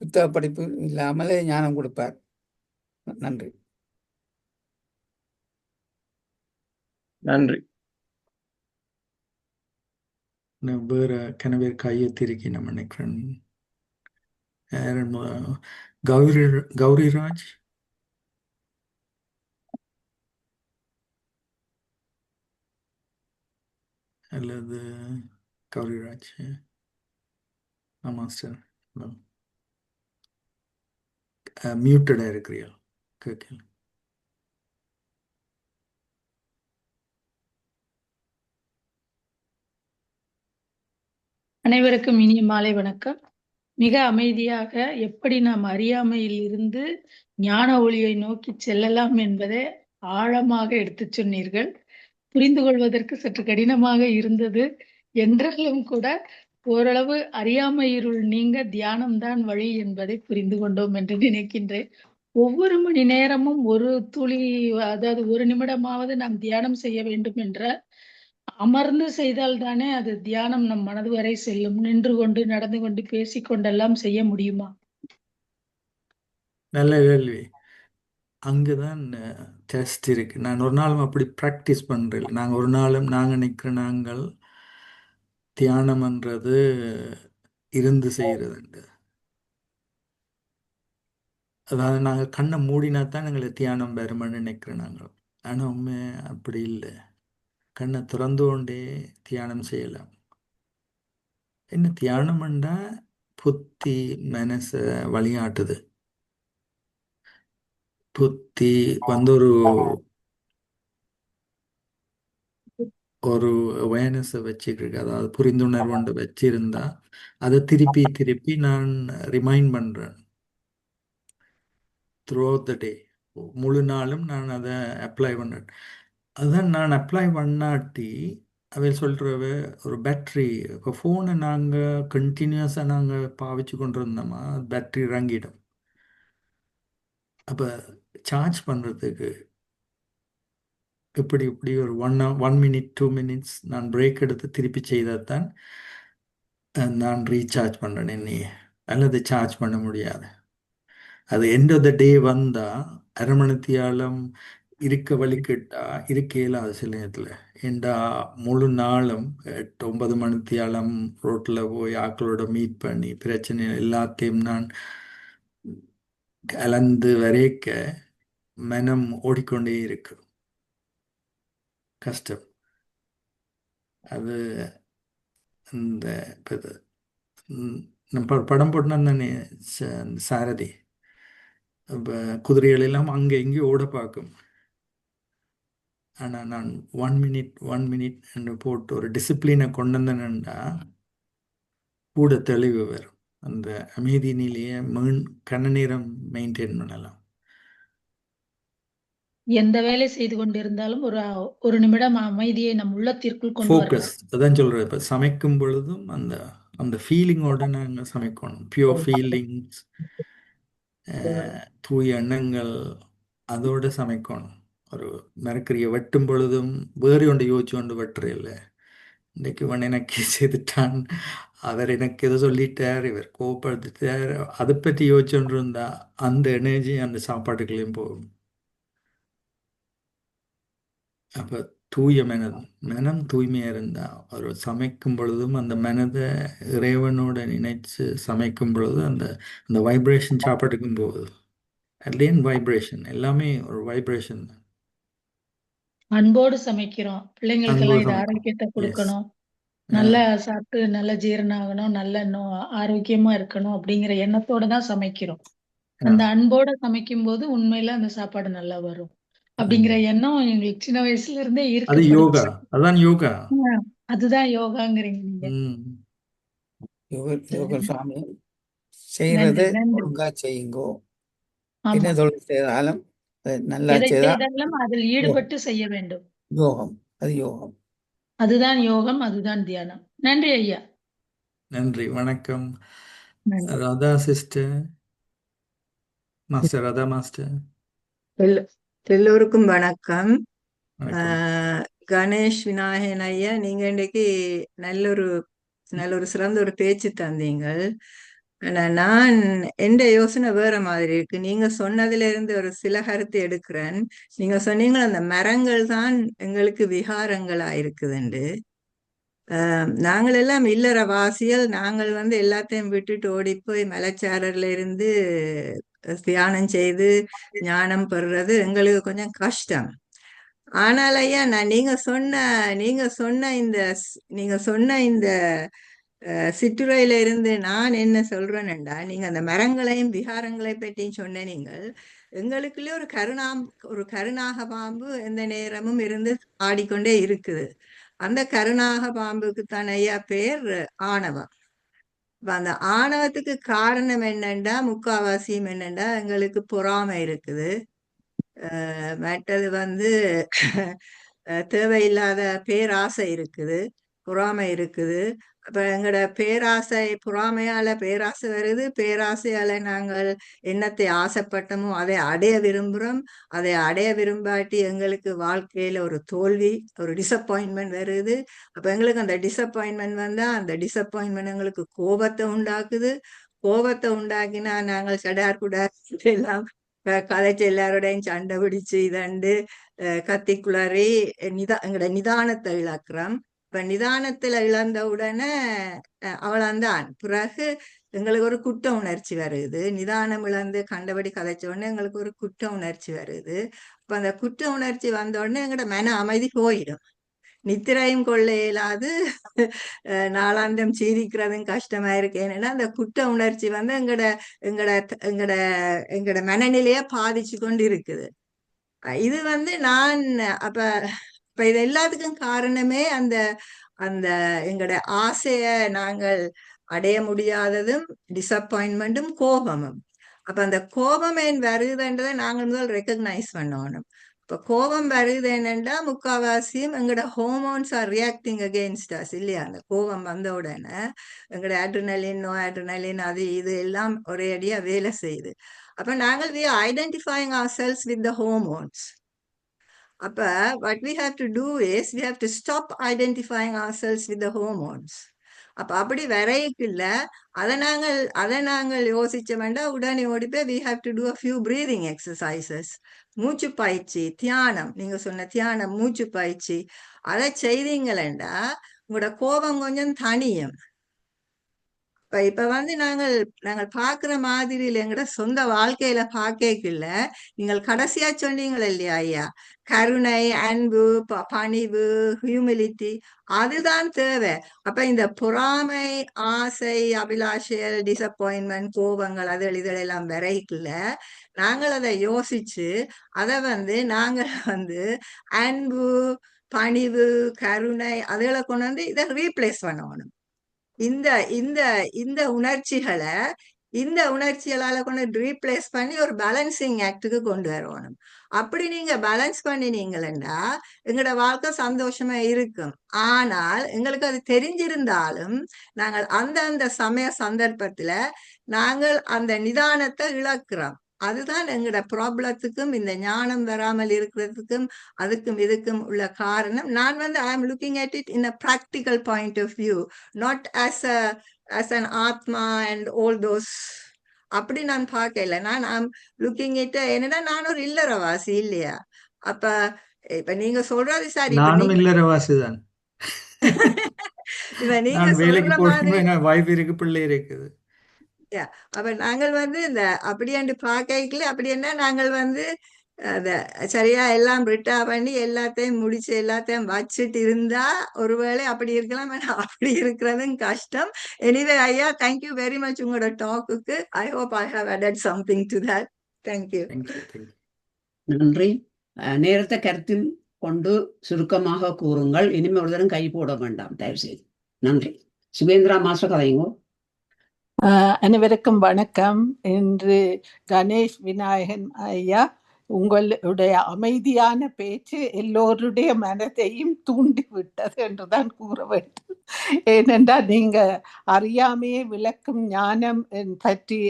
புத்தக படிப்பு இல்லாமலே ஞானம் கொடுப்பார். நன்றி. நன்றி. வேற கனவேர் கையெழுத்திருக்கி நம்ம நினைக்கிறேன். கௌரிராஜ் அல்லது கௌரிராஜ். ஆமாம் சார், மியூட்டடாக இருக்கிறியா? கேட்கல. அனைவருக்கும் இனிய மாலை வணக்கம். மிக அமைதியாக எப்படி நாம் அறியாமையில் இருந்து ஞான ஒளியை நோக்கி செல்லலாம் என்பதை ஆழமாக எடுத்துச் சொன்னீர்கள். புரிந்து கொள்வதற்கு சற்று கடினமாக இருந்தது என்றாலும் கூட ஓரளவு அறியாமை இருள் நீங்க தியானம்தான் வழி என்பதை புரிந்து கொண்டோம் என்று நினைக்கின்றேன். ஒவ்வொரு மணி நேரமும் ஒரு துளி, அதாவது ஒரு நிமிடமாவது நாம் தியானம் செய்ய வேண்டும் என்ற அமர்ந்து செய்தால் தானே அது தியானம் நம் மனது வரை செல்லும். நின்று கொண்டு நடந்து கொண்டு பேசிக்கொண்டெல்லாம் செய்ய முடியுமா? நல்ல கேள்வி. அங்குதான் டெஸ்ட் இருக்கு. நான் ஒரு நாளும் அப்படி ப்ராக்டிஸ் பண்றேன். நாங்கள் ஒரு நாளும் நாங்கள் தியானம்ன்றது இருந்து செய்யறதுண்டு. அதாவது நாங்கள் கண்ணை மூடினா தான் எங்களுக்கு தியானம் வருமானு நினைக்கிறேன் நாங்கள். ஆனால் உண்மை அப்படி இல்லை. கண்ணை திறந்து கொண்டே தியானம் செய்யலாம். என்ன தியானம்ண்டா புத்தி மனச வழியாட்டுது. புத்தி வந்து ஒரு அவேர்னஸை வச்சுருக்கு, அதாவது புரிந்துணர்வு வச்சிருந்தா அதை திருப்பி திருப்பி நான் ரிமைண்ட் பண்றேன் த்ரூ அவுட் த டே. முழு நாளும் நான் அதை அப்ளை பண்ணேன். அதுதான் நான் அப்ளை பண்ணாட்டி அவை சொல்கிறவ ஒரு பேட்ரி. இப்போ ஃபோனை நாங்கள் கண்டினியூஸாக நாங்கள் பாவிச்சு கொண்டு இருந்தோமா பேட்ரி இறங்கிடும். அப்போ சார்ஜ் பண்ணுறதுக்கு இப்படி இப்படி ஒரு 1 minute 2 minutes நான் பிரேக் எடுத்து திருப்பி செய்தால் தான் நான் ரீசார்ஜ் பண்ணுறேன் என்னையே, அல்லது சார்ஜ் பண்ண முடியாது. அது எண்ட் ஆஃப் த டே வந்தால் அரை மணித்தியாலம் இருக்க வலிக்கிட்டா இருக்க இயலாது சில நேரத்தில். ஏண்டா முழு நாளும் 8-9 மணித்தியாலம் ரோட்டில் போய் ஆக்களோட மீட் பண்ணி பிரச்சனை எல்லாத்தையும் நான் கலந்து வரைக்க மனம் ஓடிக்கொண்டே இருக்கு. கஷ்டம். அது இந்த நம்ம படம் போட்டோன்னா தானே சாரதி இப்போ குதிரைகள் எல்லாம் அங்கே இங்கேயும் ஓட பார்க்கும். ஆனால் நான் 1 minute என்று போட்டு ஒரு டிசிப்ளினை கொண்டு வந்தேன்டா கூட தெளிவு வரும். அந்த அமைதி நிலையை கண்ண நேரம் மெயின்டைன் பண்ணலாம். எந்த வேலை செய்து கொண்டிருந்தாலும் ஒரு நிமிடம் அமைதியை நம் உள்ளத்திற்குள் கொண்டு ஃபோக்கஸ். வரலாம். அதான் சொல்கிறேன், இப்போ சமைக்கும் பொழுதும் அந்த அந்த ஃபீலிங்கோட நாங்கள் சமைக்கணும். பியூர் ஃபீலிங்ஸ், தூய எண்ணங்கள், அதோட சமைக்கணும். ஒரு மரக்கறியை வெட்டும் பொழுதும் வேறு ஒன்று யோசிச்சு கொண்டு வெட்டுறையில்லை. இன்றைக்கு இவன் எனக்கு செய்துட்டான், அவர் எனக்கு எதோ சொல்லிட்டார், இவர் கோவப்படுத்திட்டார், அதை பற்றி யோசிச்சுட்டு இருந்தா அந்த எனர்ஜி அந்த சாப்பாட்டுக்குள்ளேயும் போகும். அப்போ தூய மனம் தூய்மையாக இருந்தால் ஒரு சமைக்கும் பொழுதும் அந்த மனதை இறைவனோட நினைச்சு சமைக்கும் பொழுது அந்த அந்த வைப்ரேஷன் சாப்பாட்டுக்கும் போகுது. அட்லேன் வைப்ரேஷன் எல்லாமே ஒரு வைப்ரேஷன் தான். அன்போடு சமைக்கிறோம். பிள்ளைங்களுக்கெல்லாம் இது ஆரோக்கியத்தை எஸ். கொடுக்கணும், நல்லா சாப்பிட்டு நல்ல ஜீரணம் ஆகணும், நல்ல ஆரோக்கியமா இருக்கணும் அப்படிங்கிற எண்ணத்தோட தான் சமைக்கிறோம். அந்த அன்போட சமைக்கும் போது உண்மையில அந்த சாப்பாடு நல்லா வரும் அப்படிங்கிற எண்ணம் எங்களுக்கு சின்ன வயசுல இருந்தே அது யோகா. இருக்கு. அதான் யோகா. அதுதான் யோகாங்கிறீங்க நீங்க. யோகா சாமி செய்யறது நன்றி. ஒழுங்கா செய்யுங்கோ. ஆமா. என்ன தொழில் செய்தாலும் அது நல்லா எதை செய்தா செய்தாலும் அதில் ஈடுபட்டு செய்ய வேண்டும். யோகம். அது யோகம். அதுதான் யோகம், அதுதான் தியானம். நன்றி ஐயா. நன்றி. வணக்கம் நன்றி. Radha sister. Master Radha master. எல்லோருக்கும் வணக்கம். வணக்கம். கணேஷ் விநாயகன் ஐயா, நீங்க இன்னைக்கு நல்ல ஒரு சிறந்த ஒரு பேச்சு தந்தீங்கள். நான் எந்த யோசனை வேற மாதிரி இருக்கு. நீங்க சொன்னதுல இருந்து ஒரு சில கருத்து எடுக்கிறேன். நீங்க சொன்னீங்க அந்த மரங்கள் தான் எங்களுக்கு விகாரங்களா இருக்குதுண்டு. நாங்கள் எல்லாம் இல்லறவாசிகள். நாங்கள் எல்லாத்தையும் விட்டுட்டு ஓடி போய் மலைச்சாரர்ல இருந்து தியானம் செய்து ஞானம் பெறுறது எங்களுக்கு கொஞ்சம் கஷ்டம். ஆனால் ஐயா, நீங்க சொன்ன இந்த சிற்றுரையில இருந்து நான் என்ன சொல்றேன்டா, நீங்க அந்த மரங்களையும் விகாரங்களை பற்றியும் சொன்ன நீங்கள் எங்களுக்குள்ளே ஒரு கருணாக பாம்பு எந்த நேரமும் இருந்து ஆடிக்கொண்டே இருக்குது. அந்த கருணாக பாம்புக்கு தான் ஐயா பேர் ஆணவம். அந்த ஆணவத்துக்கு காரணம் என்னண்டா, முக்காவாசியம் என்னண்டா எங்களுக்கு பொறாமை இருக்குது. மற்றது தேவையில்லாத பேராசை இருக்குது, பொறாமை இருக்குது. அப்ப எங்களோட பொறாமையால பேராசை வருது. பேராசையால நாங்கள் என்னத்தை ஆசைப்பட்டோமோ அதை அடைய விரும்புறோம். அதை அடைய விரும்பாட்டி எங்களுக்கு வாழ்க்கையில ஒரு தோல்வி, ஒரு டிசப்பாயின்மெண்ட் வருது. அப்ப எங்களுக்கு அந்த டிசப்பாயின்மெண்ட் வந்தா அந்த டிசப்பாயின்மெண்ட் எங்களுக்கு கோபத்தை உண்டாக்குது. கோபத்தை உண்டாக்கினா நாங்கள் சடார் குடார் எல்லாம் கதைச்சு எல்லாரோடையும் சண்டை பிடிச்சு இதண்டு கத்திக்குளறி எங்களோட நிதானத்தை இழக்கிறோம். இப்ப நிதானத்துல இழந்த உடனே அவளாந்தான் பிறகு எங்களுக்கு ஒரு குற்ற உணர்ச்சி வருது. நிதானம் இழந்து கண்டபடி கதைச்ச உடனே எங்களுக்கு ஒரு குற்ற உணர்ச்சி வருது. அப்ப அந்த குற்ற உணர்ச்சி வந்த உடனே எங்களோட மன அமைதி போயிடும். நித்திரையும் கொள்ள இயலாது. நாளாந்தம் சீரிக்கிறதும் கஷ்டமா இருக்கு. ஏன்னா அந்த குற்ற உணர்ச்சி வந்து எங்கட எங்கட எங்கட எங்கட மனநிலைய பாதிச்சு கொண்டு இருக்குது. இது வந்து நான் அப்ப இப்ப இது எல்லாத்துக்கும் காரணமே அந்த அந்த எங்கட ஆசைய நாங்கள் அடைய முடியாததும், டிசப்பாயின்மெண்ட்டும், கோபமும். அப்ப அந்த கோபம் ஏன் வருதுன்றதை நாங்கள் முதல் ரெக்கக்னைஸ் பண்ணணும். இப்ப கோபம் வருது என்னன்னா முக்காவாசியும் எங்கட hormones are reacting against us இல்லையா? அந்த கோபம் வந்த உடனே எங்கட அட்ரினலின், நோ அட்ரினலின், அது இது எல்லாம் ஒரே அடியா வேலை செய்யுது. அப்ப நாங்கள் we are identifying ourselves with the hormones. அப்ப what we have to do is we have to stop identifying ourselves with the hormones. அப்ப அப்படி வரைக்குள்ள அதை நாங்கள் யோசிச்ச வேண்டாம். உடனே ஓடி போய் we have to do a few breathing exercises. மூச்சு பயிற்சி, தியானம், நீங்க சொன்ன தியானம், மூச்சு பயிற்சி, அதை செய்தீங்களா உங்களோட கோபம் கொஞ்சம் தனியும். இப்ப வந்து நாங்கள் பாக்குற மாதிரி எங்கட சொந்த வாழ்க்கையில பாக்கல. நீங்கள் கடைசியா சொன்னீங்கள் இல்லையா ஐயா, கருணை, அன்பு, பணிவு, ஹியூமிலிட்டி, அதுதான் தேவை. அப்ப இந்த பொறாமை, ஆசை, அபிலாஷைகள், டிசப்பாயின்மெண்ட், கோபங்கள், அது இதெல்லாம் வரைக்குள்ள நாங்கள் அதை யோசிச்சு அதை வந்து நாங்கள் வந்து அன்பு, பணிவு, கருணை, அதுகளை கொண்டு வந்து இதை ரீப்ளேஸ் பண்ணணும். இந்த இந்த இந்த உணர்ச்சிகளால கொண்டு ரீப்ளேஸ் பண்ணி ஒரு பேலன்சிங் ஆக்டுக்கு கொண்டு வரணும். அப்படி நீங்க பேலன்ஸ் பண்ணினீங்களா எங்களோட வாழ்க்கை சந்தோஷமா இருக்கும். ஆனால் எங்களுக்கு அது தெரிஞ்சிருந்தாலும் நாங்கள் அந்த சமய சந்தர்ப்பத்துல நாங்கள் அந்த நிதானத்தை இழக்கிறோம். அதுதான் எங்களோட ப்ராப்ளத்துக்கும் இந்த ஞானம் வராமல் இருக்கிறதுக்கும் அதுக்கும் இதுக்கும் உள்ள காரணம். நான் வந்து I am looking at it in a practical point of view, not as an ஆத்மா அண்ட் all those. அப்படி நான் பார்க்கல. நான் ஐம் லுக்கிங் இட் என்னன்னா நான் ஒரு இல்லறவாசி இல்லையா? அப்ப இப்ப நீங்க சொல்றது சரி. நானும் இல்லறவாசிதான். இப்ப நீங்க நான் வேலைக்கு சொல்ற மாதிரி போறேன், வைஃப் இருக்கு, பிள்ளை இருக்குது. அப்ப நாங்கள் வந்து இந்த அப்படியாண்டு பார்க்கல. அப்படி என்ன நாங்கள் வந்து அத சரியா எல்லாம் ரிட்டா பண்ணி எல்லாத்தையும் முடிச்சு எல்லாத்தையும் வச்சுட்டு இருந்தா ஒருவேளை அப்படி இருக்கலாம். அப்படி இருக்கிறதும் கஷ்டம். எனிவே ஐயா, தேங்க்யூ வெரி மச் உங்களோட டாக்குக்கு. I hope I have added something to that. Thank you. நன்றி. நேரத்தை கருத்தில் கொண்டு சுருக்கமாக கூறுங்கள். இனிமே ஒரு தரம் கை போட வேண்டாம் தயவு செய்து. நன்றி. சுகேந்திரா மாஸ்டர் கதைங்கோ. அனைவருக்கும் வணக்கம். இன்று கணேஷ் விநாயகன் ஐயா, உங்களுடைய அமைதியான பேச்சு எல்லோருடைய மனதையும் தூண்டிவிட்டது என்றுதான் கூற வேண்டும். ஏனென்றால் நீங்க அறியாமையை விளக்கும் ஞானம் பற்றி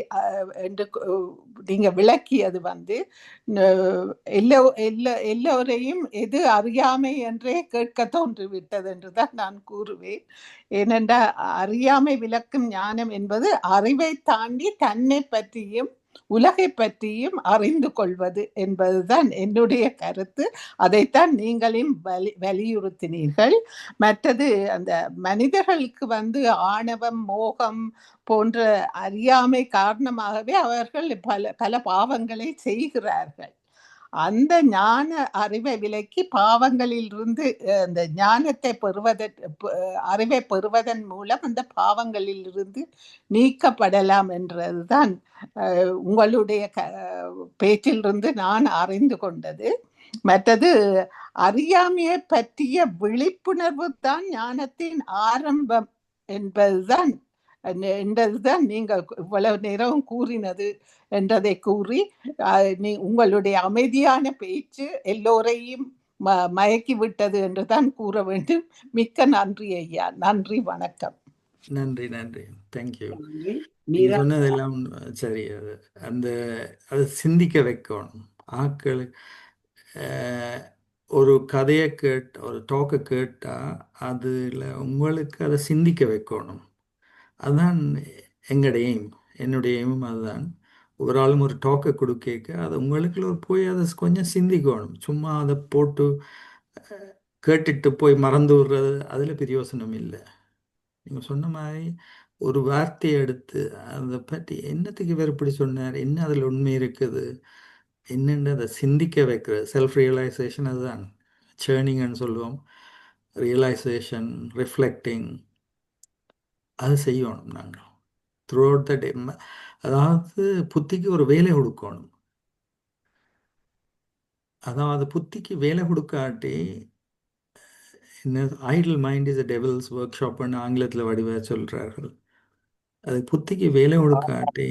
என்று நீங்க விளக்கியது வந்து எல்லோரையும் எது அறியாமை என்றே கேட்க தோன்றிவிட்டது என்றுதான் நான் கூறுவேன். ஏனென்றால் அறியாமை விளக்கும் ஞானம் என்பது அறிவை தாண்டி தன்னை பற்றியும் உலகை பற்றியும் அறிந்து கொள்வது என்பதுதான் என்னுடைய கருத்து. அதைத்தான் நீங்களும் வலியுறுத்தினீர்கள். மற்றது அந்த மனிதர்களுக்கு வந்து ஆணவம், மோகம் போன்ற அறியாமை காரணமாகவே அவர்கள் பல பாவங்களை செய்கிறார்கள். அந்த ஞான அறிவை விலக்கி பாவங்களில் இருந்து அந்த ஞானத்தை அறிவை பெறுவதன் மூலம் அந்த பாவங்களில் இருந்து நீக்கப்படலாம் என்றதுதான் உங்களுடைய பேச்சிலிருந்து நான் அறிந்து கொண்டது. மற்றது அறியாமையை பற்றிய விழிப்புணர்வு தான் ஞானத்தின் ஆரம்பம் என்பதுதான் நீங்கள் இவ்வளவு நேரம் கூறினது என்றதை கூறி உங்களுடைய அமைதியான பேச்சு எல்லோரையும் மயக்கி விட்டது என்றுதான் கூற வேண்டும். மிக்க நன்றி ஐயா. நன்றி, வணக்கம். நன்றி. தேங்க்யூ. சொன்னதெல்லாம் சரி. அது சிந்திக்க வைக்கணும் ஆக்கள். ஒரு கதையை ஒரு டாக்கை கேட்டால் அதில் உங்களுக்கு அதை சிந்திக்க வைக்கணும். அதுதான் எங்களுடைய என்னுடைய எய்மும் அதுதான். ஒரு ஆளும் ஒரு டாக்கை கொடுக்க அது உங்களுக்கு போய் அதை கொஞ்சம் சிந்திக்கணும். சும்மா அதை போட்டு கேட்டுட்டு போய் மறந்து விடுறது அதில் பிரயோசனம் இல்லை. நீங்கள் சொன்ன மாதிரி ஒரு வார்த்தையை எடுத்து அதை பற்றி என்னத்துக்கு இவர் இப்படி சொன்னார், என்ன அதில் உண்மை இருக்குது என்னென்னு அதை சிந்திக்க வைக்கிறது. செல்ஃப் ரியலைசேஷன் அதுதான் சேர்னிங்னு சொல்லுவோம். ரியலைசேஷன், ரிஃப்ளெக்டிங் அது செய்யணும் நாங்கள் த்ரூ அவுட் த டே. அதாவது புத்திக்கு ஒரு வேலை கொடுக்கணும். அதாவது புத்திக்கு வேலை கொடுக்காட்டி idle mind is a devil's ஒர்க் ஷாப்னு ஆங்கிலத்தில் வடிவ சொல்கிறார்கள். அது புத்திக்கு வேலை கொடுக்காட்டி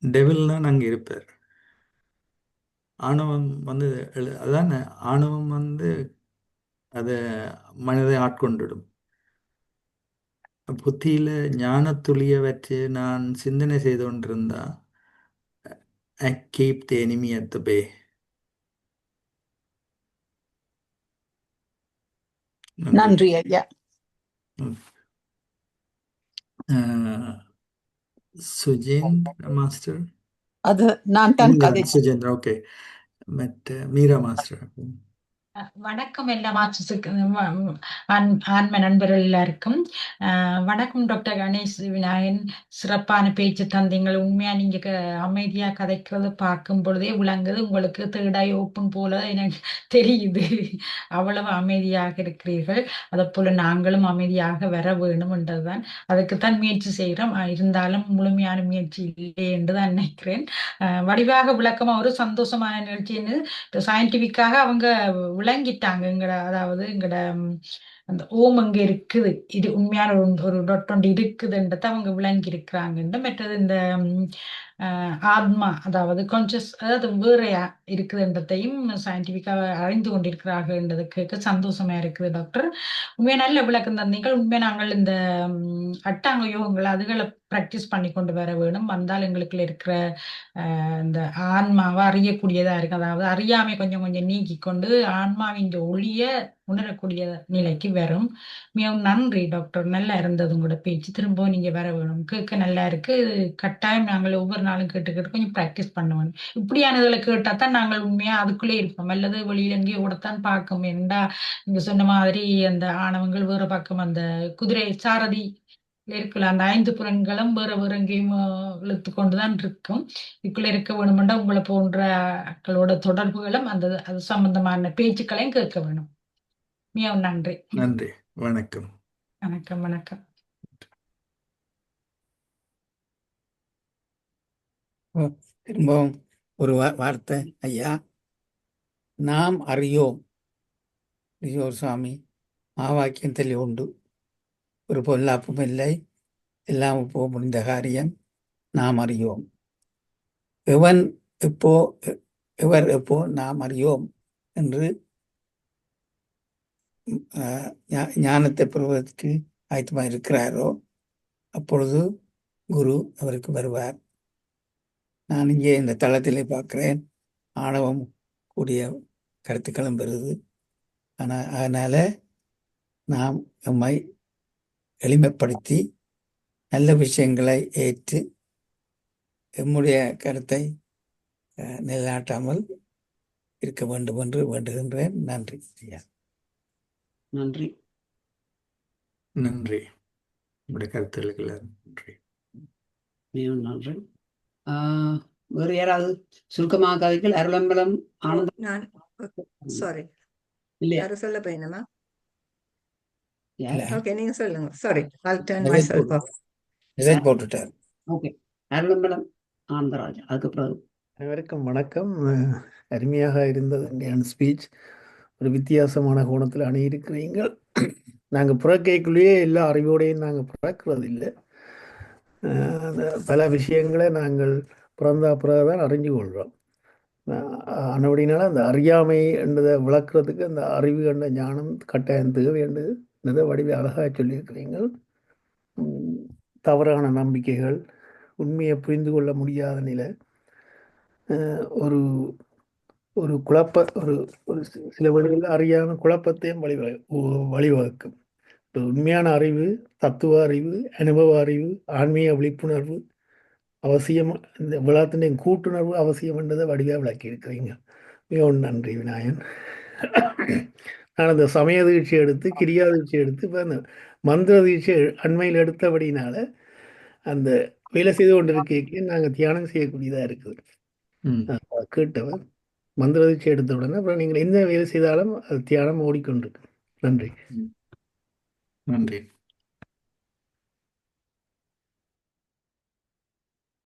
டெவில் தான் அங்கே இருப்பார். ஆணவம் வந்து அதான் ஆணவம் வந்து அதை மனதை ஆட்கொண்டுடும். புத்தியில் ஞானத்துளிய வச்சு நான் சிந்தனை செய்து கொண்டிருந்தா I keep the enemy at the bay. நன்றி ஐயா. சுஜேந்திர மாஸ்டர், அது நான் தான் கதை. சுஜேந்திர, ஓகே. மீரா மாஸ்டர். வணக்கம் எல்லா ஆன்ம நண்பர்கள் எல்லாருக்கும். வணக்கம் டாக்டர் கணேஷ் விநாயகன், சிறப்பான பேச்சு தந்தீங்கள். உண்மையா நீங்க அமைதியா கதைக்கிறது பார்க்கும் பொழுதே விளங்குது. உங்களுக்கு தேடாய் ஓப்பன் போல எனக்கு தெரியுது. அவ்வளவு அமைதியாக இருக்கிறீர்கள். அதை போல நாங்களும் அமைதியாக வர வேணும் என்றதுதான், அதுக்குத்தான் முயற்சி செய்கிறோம். இருந்தாலும் முழுமையான முயற்சி இல்லை என்றுதான் நினைக்கிறேன். வடிவாக விளக்கமா ஒரு சந்தோஷமான நிகழ்ச்சின்னு சயின்டிபிக்காக அவங்க விளங்கிட்டாங்க. அதாவது எங்கட அந்த ஓம் அங்க இருக்குது, இது உண்மையான ஒரு டொட் இருக்குதுன்றத அவங்க விளங்கி இருக்கிறாங்க. மற்றது இந்த ஆத்மா, அதாவது கான்சியஸ், அதாவது வேறையா இருக்குதுன்றதையும் சயின்டிபிக்காக அறிந்து கொண்டிருக்கிறார்கள்ன்றதுக்கு சந்தோஷமா இருக்குது டாக்டர். உண்மையா நல்ல விளக்கம் தந்தீங்கள். உண்மையா நாங்கள் இந்த அட்டாங்க யோகங்கள் அதுகளை பிராக்டிஸ் பண்ணி கொண்டு வர வேணும். வந்தால் எங்களுக்குள்ள இருக்கிற இந்த ஆன்மாவை அறியக்கூடியதா இருக்கு. அதாவது அறியாமை கொஞ்சம் கொஞ்சம் நீக்கி கொண்டு ஆன்மாவின் ஒளிய உணரக்கூடிய நிலைக்கு வரும். மிகவும் நன்றி டாக்டர், நல்லா இருந்தது உங்களோட பேச்சு. திரும்பவும் நீங்க வர வேணும், கேட்க நல்லா இருக்கு. கட்டாயம் நாங்கள் ஒவ்வொரு நாளும் கேட்டு கொஞ்சம் பிராக்டிஸ் பண்ணுவோம். இப்படியானதுல கேட்டா தான் நாங்கள் உண்மையா அதுக்குள்ளே இருப்போம், அல்லது வெளியில எங்கேயோ ஓடத்தான் பார்க்கும். ஏண்டா நீங்க சொன்ன மாதிரி அந்த ஆணவங்கள் வேற பக்கம் அந்த குதிரை சாரதி இருக்குல்ல, அந்த 5 புலன்களும் வேற வேற எங்கேயும் இழுத்து கொண்டுதான் இருக்கும். இதுக்குள்ள இருக்க வேணுமெண்டா உங்களை போன்ற ஆட்களோட தொடர்புகளும் அந்த அது சம்பந்தமான பேச்சுக்களையும் கேட்க வேணும். மிகவும் நன்றி. நன்றி, வணக்கம். வணக்கம் வணக்கம். திரும்பவும் ஒரு வார்த்தை ஐயா. நாம் அறியோம் சுவாமி வாக்கியத்தில் உண்டு. ஒரு பொல்லாப்பும் இல்லை, எல்லாம் இப்போ முடிந்த காரியம். நாம் அறியோம். எவர் எப்போ நாம் அறியோம் என்று ஞானத்தை பெறுவதற்கு ஆயத்தமாக இருக்கிறாரோ அப்பொழுது குரு அவருக்கு வருவார். நான் இங்கே இந்த தளத்திலே பார்க்கிறேன், ஆணவம் கூடிய கருத்துக்களும் பெறுது. அதனால நாம் நம்மை எளிமைப்படுத்தி நல்ல விஷயங்களை ஏற்று எம்முடைய கருத்தை நிலைநாட்டாமல் இருக்க வேண்டும் என்று வேண்டுகின்றேன். நன்றி ஐயா. நன்றி. நன்றி, உங்களுடைய கருத்துக்களுக்கு நன்றி. மிகவும் நன்றி. வேறு யாராவது சுருக்கமாக கதைகள்? அருளம்பலம் ஆனந்தம். நான் சாரி, இல்லையா? யாரும் சொல்ல போயினமா? இல்ல. ஓகே, நீங்க சொல்லுங்க. Sorry, I'll turn myself off. போட்டுட்டார். ஓகே, அருளம்பலம் ஆனந்தராஜ். அதுக்கப்புறம் அனைவருக்கும் வணக்கம். அருமையாக இருந்தது என் ஸ்பீச். ஒரு வித்தியாசமான கோணத்தில் அணியிருக்கிறீங்கள். நாங்கள் பிறக்கைக்குள்ளேயே எல்லா அறிவோடையும் நாங்கள் பிறக்கிறது இல்லை. பல விஷயங்களை நாங்கள் பிறகுதான் அறிஞ்சு கொள்கிறோம். அப்படினால அந்த அறியாமை என்றதை விளக்குறதுக்கு அந்த அறிவு என்ற ஞானம் கட்டாயம் தேவை என்றதை வடிவை அழகாக சொல்லியிருக்கிறீங்கள். தவறான நம்பிக்கைகள், உண்மையை புரிந்து கொள்ள முடியாத நிலை, ஒரு ஒரு ஒரு சில வழிகளில் அறியாம குழப்பத்தையும் வழிவகுக்கும். உண்மையான அறிவு, தத்துவ அறிவு, அனுபவ அறிவு, ஆன்மீக விழிப்புணர்வு அவசியம். இந்த விழாத்தின் கூட்டுணர்வு அவசியம் என்றதை வடிவாக விளக்கி இருக்கிறீங்க. மிகவும் நன்றி விநாயகன். நான் அந்த சமய தீட்சை எடுத்து, கிரியா தீட்சை எடுத்து, இப்போ அந்த மந்திர தீட்சை அண்மையில் எடுத்தபடினால அந்த வேலை செய்து கொண்டிருக்க நாங்கள் தியானம் செய்யக்கூடியதாக இருக்குது. கேட்டவர் மந்திர தீட்சை எடுத்த உடனே அப்புறம் நீங்கள் எந்த வேலை செய்தாலும் அது தியானம் ஓடிக்கொண்டிருக்கு. நன்றி. நன்றி.